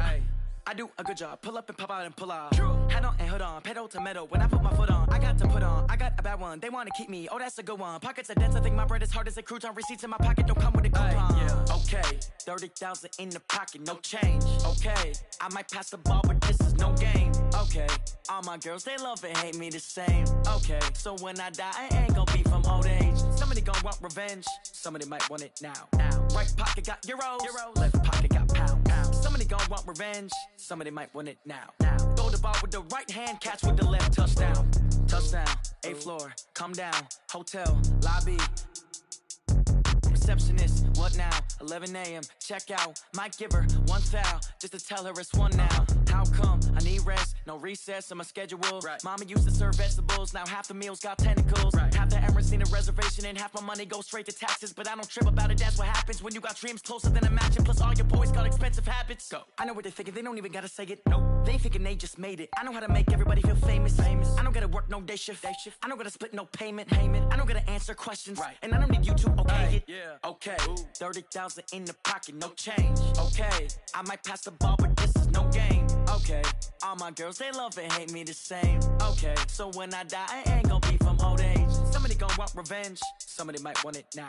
I do a good job. Pull up and pop out and pull out. Head on and hood on. Pedal to metal. When I put my foot on, I got to put on. I got a bad one. They want to keep me. Oh, that's a good one. Pockets are dense. I think my bread is hard as a crouton. Receipts in my pocket don't come with a coupon. Okay, 30,000 in the pocket, no change. Okay, I might pass the ball, but this is no game. Okay, all my girls, they love and hate me the same. Okay, so when I die, I ain't gon' be from old age. Somebody gon' want revenge. Somebody might want it now. Right pocket got euros. Left pocket got pound. Somebody gon' want revenge. Somebody might want it now. Throw the ball with the right hand, catch with the left, touchdown. Touchdown, 8th floor, come down. Hotel, lobby. Receptionist, what now? 11 a.m. check out. Might give her one foul just to tell her it's one now. How come? I need rest, no recess in my schedule. Mama used to serve vegetables, now half the meals got tentacles. Half the Emirates need a reservation and half my money goes straight to taxes. But I don't trip about it, that's what happens when you got dreams closer than a mansion. Plus all your boys got expensive habits. Go. I know what they're thinking, they don't even gotta say it. Nope. They thinking they just made it. I know how to make everybody feel famous. I don't gotta work no day shift. I don't gotta split no payment. I don't gotta answer questions. And I don't need you to okay it. Okay, 30,000 in the pocket, no change. Okay, I might pass the ball, but this is no game. Okay, all my girls, they love and hate me the same. Okay, so when I die, I ain't gon' be from old age. Somebody gon' want revenge, somebody might want it now.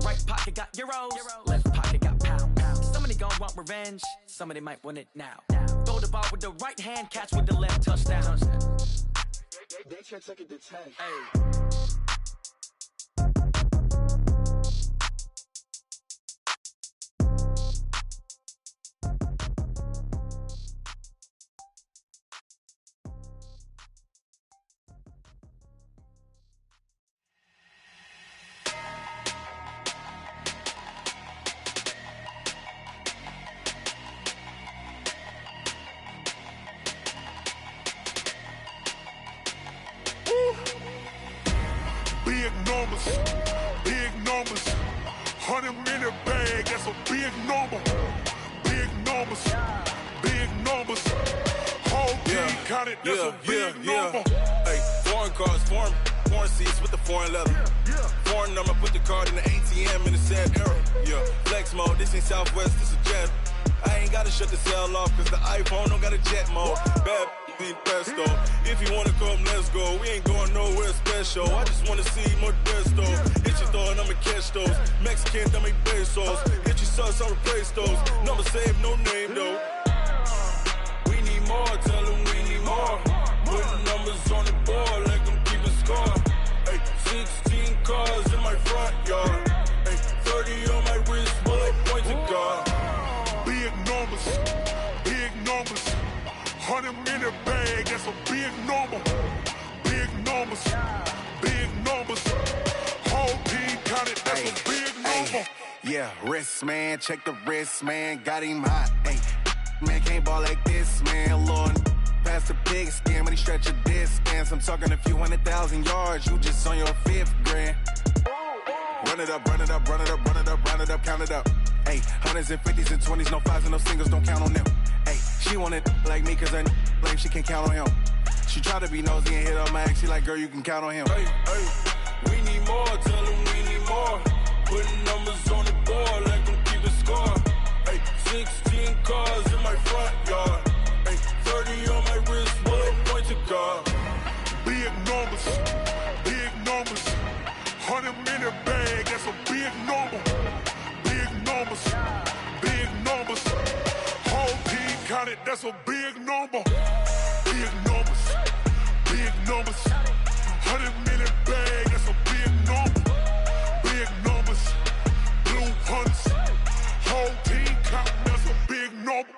Right pocket got euros, left pocket got pound. Somebody gon' want revenge, somebody might want it now. Throw the ball with the right hand, catch with the left, touchdown. They can't take it to 10. Hey. big number. Big numbers. Big numbers. Whole team counted, that's a big number. Hey, foreign cars, foreign seats with the foreign leather. Foreign number, put the card in the ATM in the sad era. Yeah, flex mode, this ain't Southwest, this a jet. I ain't gotta shut the cell off, cause the iPhone don't got a jet mode. Bad need pesto. If you wanna come, let's go. We ain't going nowhere special. I just wanna see more desto. Hit your throw and I'ma catch those. Mexican, I make pesos. Hit your sauce, I'll replace those. Number saved, no name though. We need more, tell them we need more. Putting numbers on the board, like them keep a score. Hey, 16 cars in my front yard. Hey, 30 on my wrist, bullet points of God. Big numbers, big numbers. 100-minute bag, that's a big number. Big numbers, big numbers. Whole team counted, that's a big number. Yeah, wrist man, check the wrist man, got him hot. Ay, man can't ball like this, man. Lord, past the pig skin when he stretch a distance. I'm talking a few 100,000 yards, you just on your 5th grand. Run it up, run it up, run it up, run it up, run it up, count it up. Ay, 100s and 50s and 20s, no 5s and no singles, don't count on them. Ay, she want it like me cause her lame, she can't count on him. She try to be nosy and hit up my ex, she like, girl, you can count on him. Hey, we need more, tell them we need more. Putting numbers on the board, like them keep a score. Hey, 16 cars in my front yard. Hey, 30 on my wrist, bullet points of God. Big numbers, big numbers. 100-minute bag, that's a big number. Big numbers, big numbers. Whole team counted, that's a big number. Big numbers, big numbers. 100-minute bag, that's a big number. Big numbers, blue hunts. Whole team counting, that's a big number.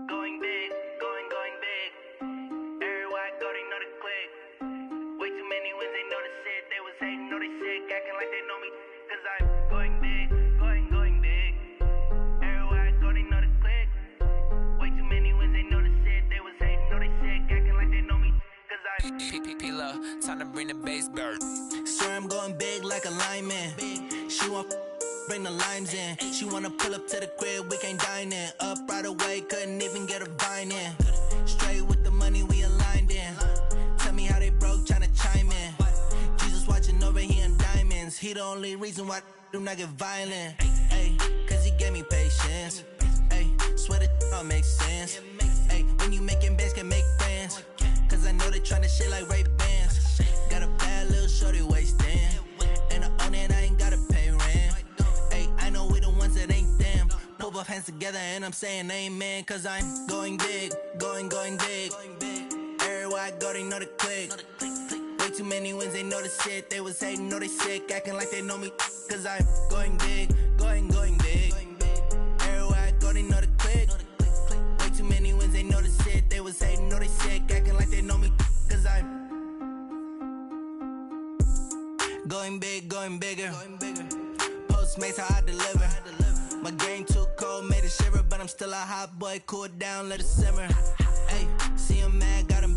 Going big, going big. Everywhere I go, they know the click. Way too many wins, they know the shit. They was hating, know they sick, acting like they know me. Cause I'm going big, going big. Everywhere I go, they know the click. Way too many wins, they know the shit. They was hating, know they sick, acting like they know me. Cause I'm P-P-P-Lo, time to bring the bass bird. Swear I'm going big like a lineman. She want bring the limes in. She wanna pull up to the crib, we can't dine in. Up right away, couldn't even get a vine in. Straight with the money we aligned in. Tell me how they broke, tryna chime in. Jesus watching over here in diamonds. He the only reason why I do not get violent. Ay, cause he gave me patience. Ay, swear that all makes sense. Ay, when you making bands, can make friends. Cause I know they tryna shit like Ray-Bans. Got a bad little shorty wasting. And I own it, I ain't gotta pay rent. Ay, I know we the ones that ain't them. Pull both hands together and I'm saying amen. Cause I'm going big, going big. Everywhere I go, they know the click. Way too many wins, they know the shit. They was hating, know they sick, acting like they know me. Cause I'm going big, going big. Everywhere I go, they know the click. Way too many wins, they know the shit. They was hating, know they sick, acting like they know me. Cause I'm going big, going bigger. Postmates how I deliver. My game too cold, made it shiver, but I'm still a hot boy. Cool it down, let it simmer. Hey, see him mad, got him